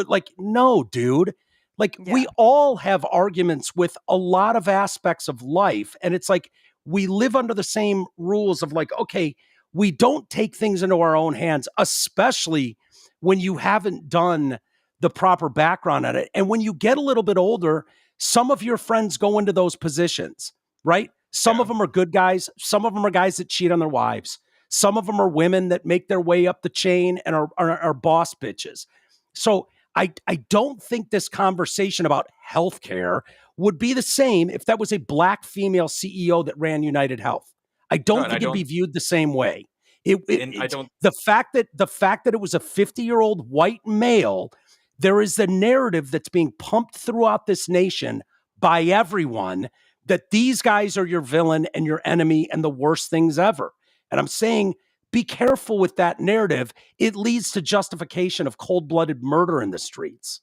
Like, no, dude. Like, we all have arguments with a lot of aspects of life, and it's like we live under the same rules of like, okay, we don't take things into our own hands, especially when you haven't done the proper background on it. And when you get a little bit older, some of your friends go into those positions, right? Some of them are good guys. Some of them are guys that cheat on their wives. Some of them are women that make their way up the chain and are boss bitches. So I don't think this conversation about healthcare would be the same if that was a black female CEO that ran United Health. I don't think it'd be viewed the same way. The fact that it was a 50-year-old white male, there is a narrative that's being pumped throughout this nation by everyone that these guys are your villain and your enemy and the worst things ever. And I'm saying, be careful with that narrative. It leads to justification of cold-blooded murder in the streets.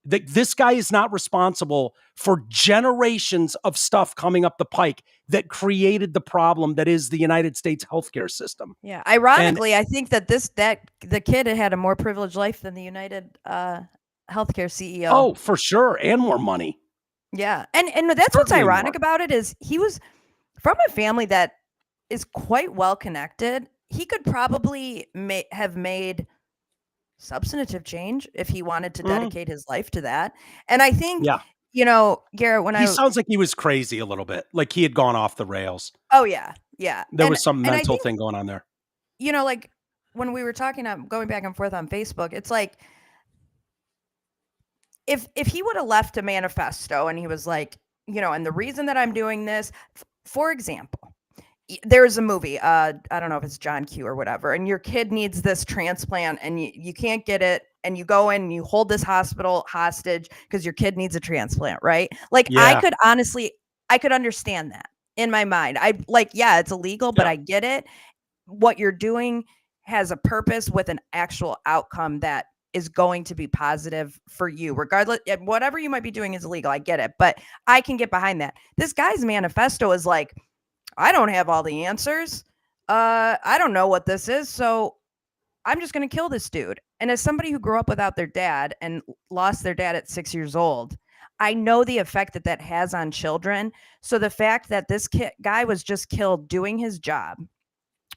This guy is not responsible for generations of stuff coming up the pike that created the problem that is the United States healthcare system. Yeah. Ironically, I think that the kid had a more privileged life than the United healthcare CEO. Oh, for sure. And more money. Yeah. And that's what's ironic about it is he was from a family that is quite well connected. He could probably have made substantive change if he wanted to dedicate his life to that. And I think, Garrett, he sounds like he was crazy a little bit, like he had gone off the rails. Oh yeah. Yeah. There was some mental thing going on there. Like when we were talking, going back and forth on Facebook, it's like, if he would have left a manifesto and he was like, and the reason that I'm doing this, for example, there's a movie, I don't know if it's John Q or whatever, and your kid needs this transplant and you can't get it, and you go in and you hold this hospital hostage because your kid needs a transplant, right? Like, I could understand that in my mind. It's illegal, but I get it. What you're doing has a purpose with an actual outcome that is going to be positive for you, regardless. Whatever you might be doing is illegal. I get it, but I can get behind that. This guy's manifesto is like, I don't have all the answers. I don't know what this is, so I'm just going to kill this dude. And as somebody who grew up without their dad and lost their dad at 6 years old, I know the effect that has on children. So the fact that this guy was just killed doing his job,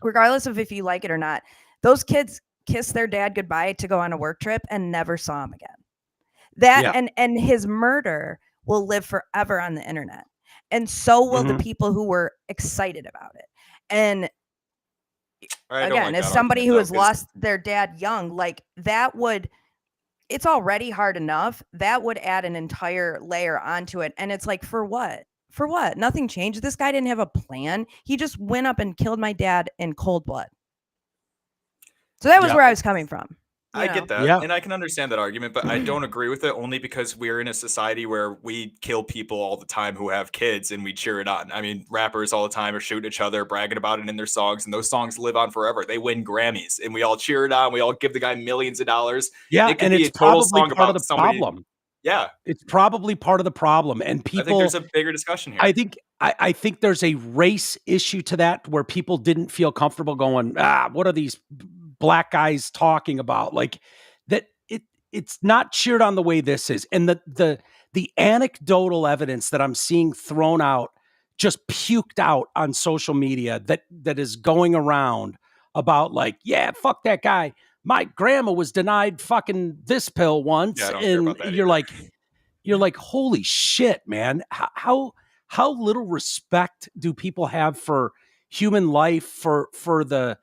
regardless of if you like it or not, those kids kissed their dad goodbye to go on a work trip and never saw him again. And his murder will live forever on the internet. And so will the people who were excited about it. And again, as somebody who has lost their dad young, like, that would, it's already hard enough. That would add an entire layer onto it. And it's like, for what? For what? Nothing changed. This guy didn't have a plan. He just went up and killed my dad in cold blood. So that was where I was coming from. I get that. Yeah. And I can understand that argument, but I don't agree with it only because we're in a society where we kill people all the time who have kids and we cheer it on. I mean, rappers all the time are shooting each other, bragging about it in their songs, and those songs live on forever. They win Grammys and we all cheer it on. We all give the guy millions of dollars. Yeah. It could And be it's a total probably song part of about the somebody. problem. Yeah. It's probably part of the problem. And people, I think there's a bigger discussion here. I think there's a race issue to that where people didn't feel comfortable going, what are these black guys talking about? Like that it's not cheered on the way this is. And the anecdotal evidence that I'm seeing thrown out, just puked out on social media that is going around about like, yeah, fuck that guy. My grandma was denied fucking this pill once. Yeah, I don't care and about that you're like, holy shit, man. How little respect do people have for human life, for the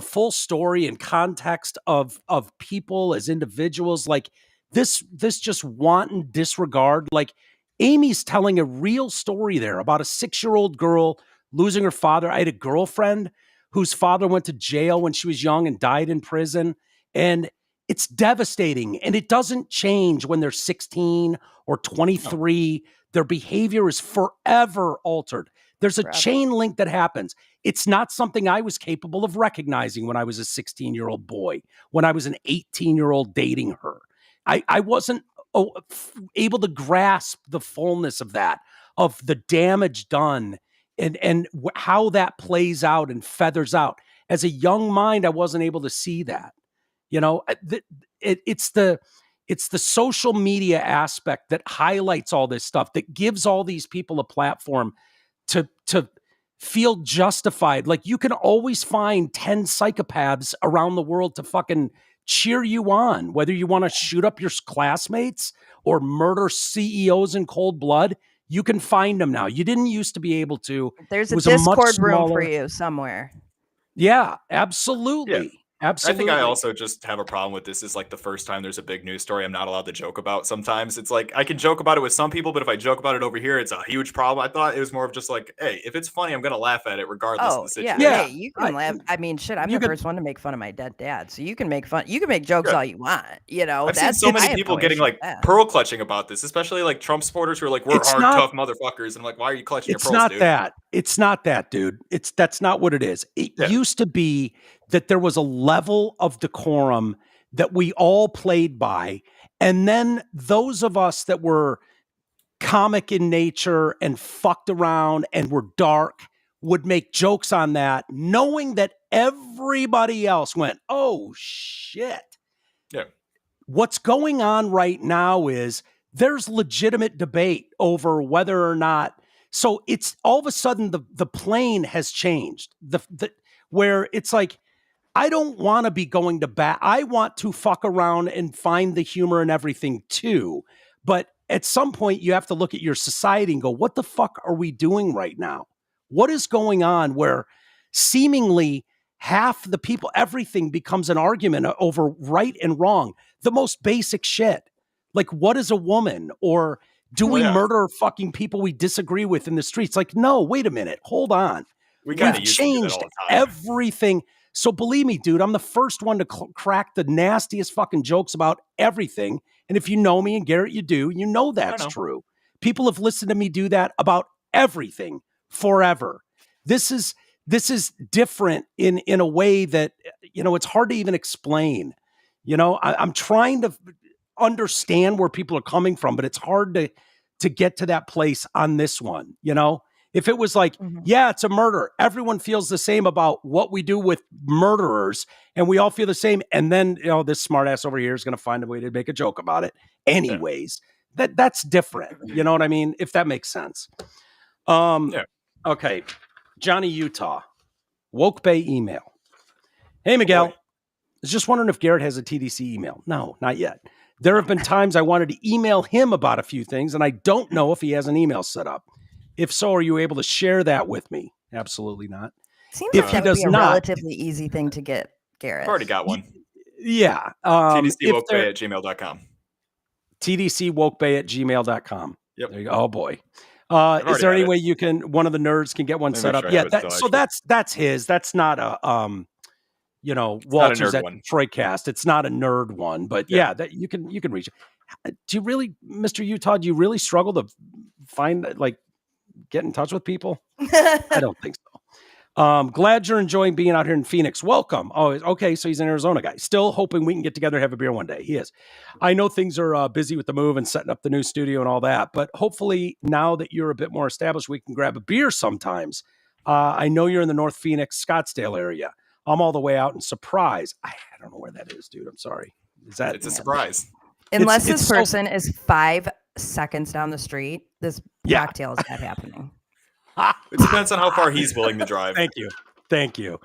full story and context of people as individuals? Like this just wanton disregard. Like Amy's telling a real story there about a 6-year-old girl losing her father. I had a girlfriend whose father went to jail when she was young and died in prison. And it's devastating. And it doesn't change when they're 16 or 23. No. Their behavior is forever altered. There's a chain link that happens. It's not something I was capable of recognizing when I was a 16-year-old boy, when I was an 18-year-old dating her. I wasn't able to grasp the fullness of that, of the damage done and how that plays out and feathers out. As a young mind, I wasn't able to see that. You know, it's the social media aspect that highlights all this stuff, that gives all these people a platform to feel justified. Like you can always find 10 psychopaths around the world to fucking cheer you on, whether you want to shoot up your classmates or murder CEOs in cold blood. You can find them now. You didn't used to be able to. There's a Discord room for you somewhere. Yeah, absolutely. Yeah. Absolutely. I think I also just have a problem with this. Is like the first time there's a big news story I'm not allowed to joke about. Sometimes it's like I can joke about it with some people, but if I joke about it over here, it's a huge problem. I thought it was more of just like, hey, if it's funny, I'm gonna laugh at it regardless of the situation. Yeah, hey, you can laugh. I mean, shit, I'm the first one to make fun of my dead dad, so you can make fun. You can make jokes all you want. You know, I've seen so many people getting like pearl clutching about this, especially like Trump supporters who are like, we're tough motherfuckers, and I'm like, why are you clutching your pearls, dude? It's not that, dude. That's not what it is. It used to be that there was a level of decorum that we all played by. And then those of us that were comic in nature and fucked around and were dark would make jokes on that, knowing that everybody else went, oh shit. Yeah. What's going on right now is there's legitimate debate over whether or not. So it's all of a sudden the plane has changed. Where it's like, I don't want to be going to bat. I want to fuck around and find the humor in everything too. But at some point you have to look at your society and go, what the fuck are we doing right now? What is going on where seemingly half the people, everything becomes an argument over right and wrong, the most basic shit. Like, what is a woman? Or do we murder fucking people we disagree with in the streets? Like, no, wait a minute. Hold on. We've changed everything. So believe me, dude, I'm the first one to crack the nastiest fucking jokes about everything. And if you know me, and Garrett, you do, you know that's true. People have listened to me do that about everything forever. This is different in a way that, you know, it's hard to even explain. You know, I'm trying to understand where people are coming from, but it's hard to get to that place on this one, you know? If it was like, yeah, it's a murder, everyone feels the same about what we do with murderers, and we all feel the same. And then, you know, this smartass over here is going to find a way to make a joke about it. Anyways, that's different. You know what I mean? If that makes sense. Okay. Johnny Utah, Woke Bay email. Hey, Miguel. I was just wondering if Garrett has a TDC email. No, not yet. There have been times I wanted to email him about a few things, and I don't know if he has an email set up. If so, are you able to share that with me? Absolutely not. Seems like that would be a relatively easy thing to get, Garrett. I've already got one. Yeah. TDCWokeBay@gmail.com. tdcwokebay@gmail.com. Yep. There you go. Oh boy. Is already there any had it. way you can, one of the nerds can get one Let me set make up? sure I Yeah. have it still, That's his. That's not a, not a Walters nerd at one. Detroitcast. It's not a nerd one, but yeah, that you can reach it. Do you really, Mr. Utah, do you really struggle to find, like, get in touch with people? I don't think so. Glad you're enjoying being out here in Phoenix. Welcome. Oh, okay. So he's an Arizona guy. Still hoping we can get together and have a beer one day. He is. I know things are busy with the move and setting up the new studio and all that, but hopefully now that you're a bit more established, we can grab a beer sometimes. I know you're in the North Phoenix, Scottsdale area. I'm all the way out in Surprise. I don't know where that is, dude. I'm sorry. Is that? It's a surprise. Unless it's this person is 5 seconds down the street, this cocktail is not happening. It depends on how far he's willing to drive. Thank you.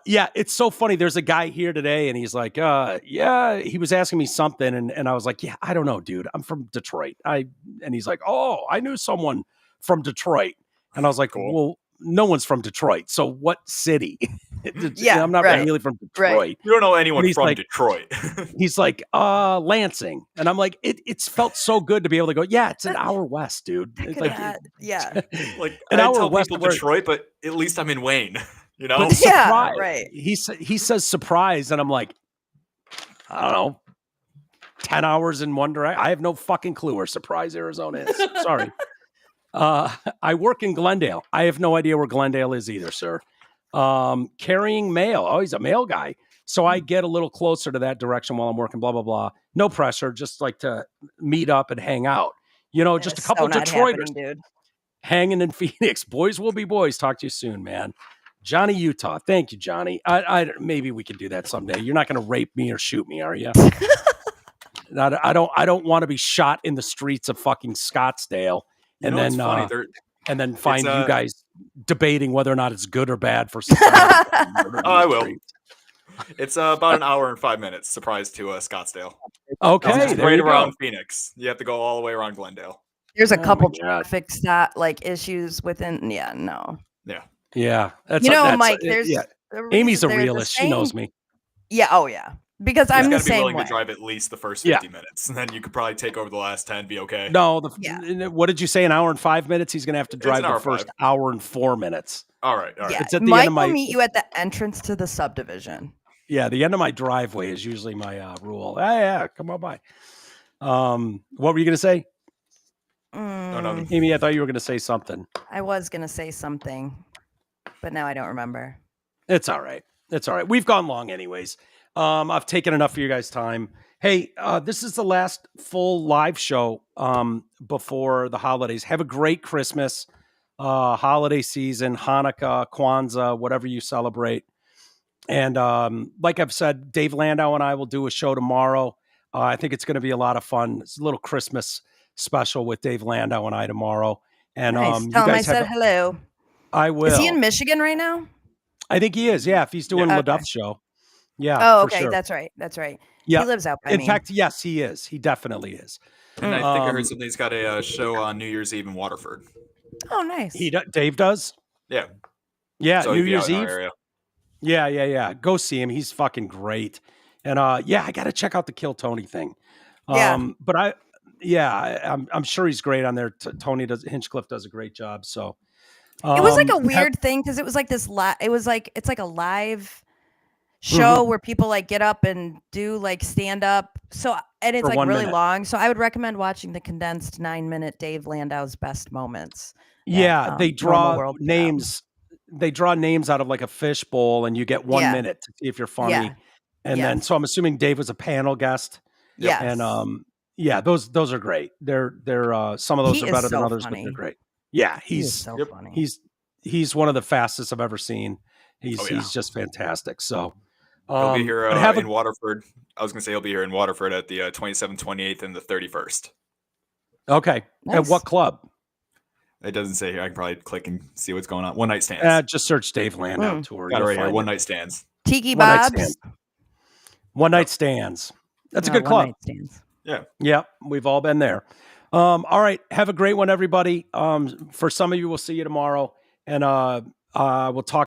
Yeah, it's so funny. There's a guy here today and he's like, yeah, he was asking me something. And I was like, yeah, I don't know, dude. I'm from Detroit. And he's like, oh, I knew someone from Detroit. And I was like, Cool. well, no one's from Detroit. So what city? Yeah, I'm not really from Detroit. Right. You don't know anyone from like, Detroit. He's like, Lansing. And I'm like, it's felt so good to be able to go, yeah, it's an hour west, dude. It's like, Yeah. Like An I hour tell west people of where- Detroit, but at least I'm in Wayne. You know? But Yeah, surprise. right. He says surprise, and I'm like, I don't know, 10 hours in one direction. I have no fucking clue where Surprise, Arizona is. Sorry. I work in Glendale. I have no idea where Glendale is either, sir. Carrying mail. Oh, he's a mail guy. So I get a little closer to that direction while I'm working, blah, blah, blah. No pressure, just like to meet up and hang out. You know, just a couple Detroiters dude. hanging in Phoenix. Boys will be boys. Talk to you soon, man. Johnny Utah. Thank you, Johnny. I maybe we can do that someday. You're not going to rape me or shoot me, are you? I don't want to be shot in the streets of fucking Scottsdale and then funny. find you guys debating whether or not it's good or bad for society. I will. It's about an hour and 5 minutes. Surprise to Scottsdale. Okay, It's there right you go. around Phoenix. You have to go all the way around Glendale. There's a Oh couple my God. traffic issues within. Yeah, no. Yeah, Mike. There's Amy's a there's realist. She knows me. Yeah. Oh, yeah. Because I'm You the gotta be same willing way. to drive at least the first Yeah. 50 minutes, and then you could probably take over the last 10. Be okay. No, Yeah. What did you say? An hour and 5 minutes? He's going to have to drive an hour the first 5. hour and 4 minutes. All right. Yeah. It's at the Mike end of my. will meet you at the entrance to the subdivision. Yeah, the end of my driveway is usually my rule. Yeah, come on by. What were you going to say, no. Amy? I thought you were going to say something. I was gonna say something, but now I don't remember. It's all right. It's all right. We've gone long, anyways. I've taken enough of your guys' time. Hey, this is the last full live show before the holidays. Have a great Christmas, holiday season, Hanukkah, Kwanzaa, whatever you celebrate. And like I've said, Dave Landau and I will do a show tomorrow. I think it's going to be a lot of fun. It's a little Christmas special with Dave Landau and I tomorrow. And Nice. you Tell him I guys said hello. I will. Is he in Michigan right now? I think he is. Yeah, if he's doing Yeah. LaDuff's show. Yeah. Oh, for okay. sure. That's right. That's right. Yeah. He lives out by In me. fact, yes, he is. He definitely is. And I think I Um, heard something. He's got a show on New Year's Eve in Waterford. Oh, nice. Dave does. Yeah. Yeah, So New he'd be Year's out in our Eve. area. Yeah. Go see him. He's fucking great. And yeah, I got to check out the Kill Tony thing. Yeah. But I'm sure he's great on there. Tony Hinchcliffe does a great job. So It was like a weird thing because it was like this. It was like it's like a live show where people like get up and do like stand up. So and it's For like 1 really minute. long. So I would recommend watching the condensed 9-minute Dave Landau's best moments. Yeah, they Normal draw World put out. names. They draw names out of like a fishbowl, and you get 1 Yeah. minute to see if you're funny. Yeah. And Yes. then, so I'm assuming Dave was a panel guest. Yes. And yeah, those are great. They're some of those He are is better than so others, but funny. they're great. Yeah, He is he's so Yep. funny. he's one of the fastest I've ever seen. He's Oh, yeah. he's just fantastic. So He'll be here but have in Waterford. I was going to say he'll be here in Waterford at the 27th, 28th, and the 31st. okay. At Nice. what club? It doesn't say here. I can probably click and see what's going on. One night stands. Just search Dave Landau tour. Got it You'll right here. find One it. night stands. Tiki One night Bob's. stand. One night stands. That's a No, good club. one-night stands. Yeah, we've all been there. All right, have a great one, everybody. For some of you, we'll see you tomorrow, and we'll talk.